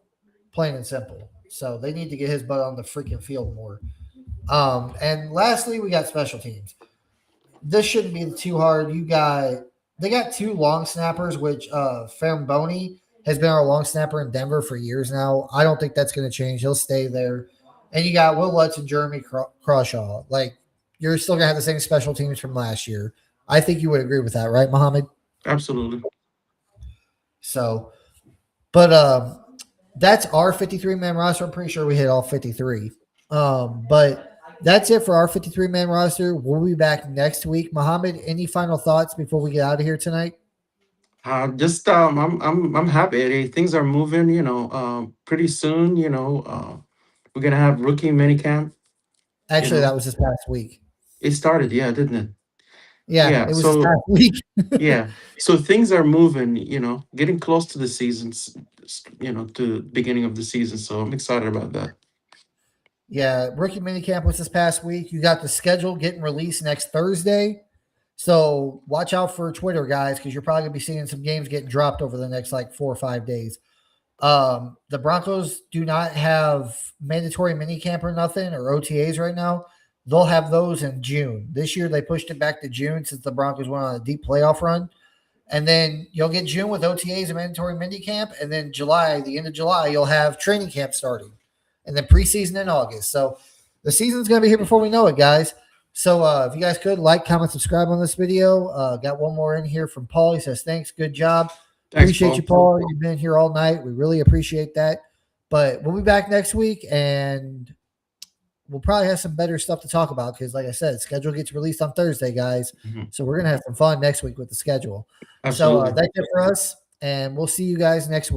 Plain and simple. So they need to get his butt on the freaking field more. And lastly, we got special teams. This shouldn't be too hard. They got two long snappers, which Fermboni has been our long snapper in Denver for years now. I don't think that's going to change. He'll stay there. and you got Will Lutz and Jeremy Crawshaw. Like, you're still gonna have the same special teams from last year. I think you would agree with that, right, Mohamed? Absolutely. So, but that's our 53-man roster. I'm pretty sure we hit all 53. But that's it for our 53-man roster. We'll be back next week. Mohamed, any final thoughts before we get out of here tonight? Just I'm happy. Things are moving. Pretty soon. We're gonna have rookie minicamp. You Actually, that know, was this past week. it started. Yeah, didn't it? Yeah, Yeah. it was this past So week. yeah. So things are moving. Getting close to the seasons. To beginning of the season. So I'm excited about that. Yeah, rookie minicamp was this past week. You got the schedule getting released next Thursday. So watch out for Twitter, guys, because you're probably gonna be seeing some games getting dropped over the next like 4 or 5 days. The Broncos do not have mandatory minicamp or nothing or OTAs right now. They'll have those in June. This year they pushed it back to June since the Broncos went on a deep playoff run. And then you'll get June with OTAs and mandatory minicamp. And then July, the end of July, you'll have training camp starting. And then preseason in August. So the season's going to be here before we know it, guys. So if you guys could like, comment, subscribe on this video. Got one more in here from Paul. He says, thanks. Good job. Thanks, Appreciate you, Paul. Paul. You've been here all night. We really appreciate that. But we'll be back next week, and we'll probably have some better stuff to talk about because, like I said, schedule gets released on Thursday, guys. Mhm. So we're going to have some fun next week with the schedule. Absolutely. So that's it for us, and we'll see you guys next week.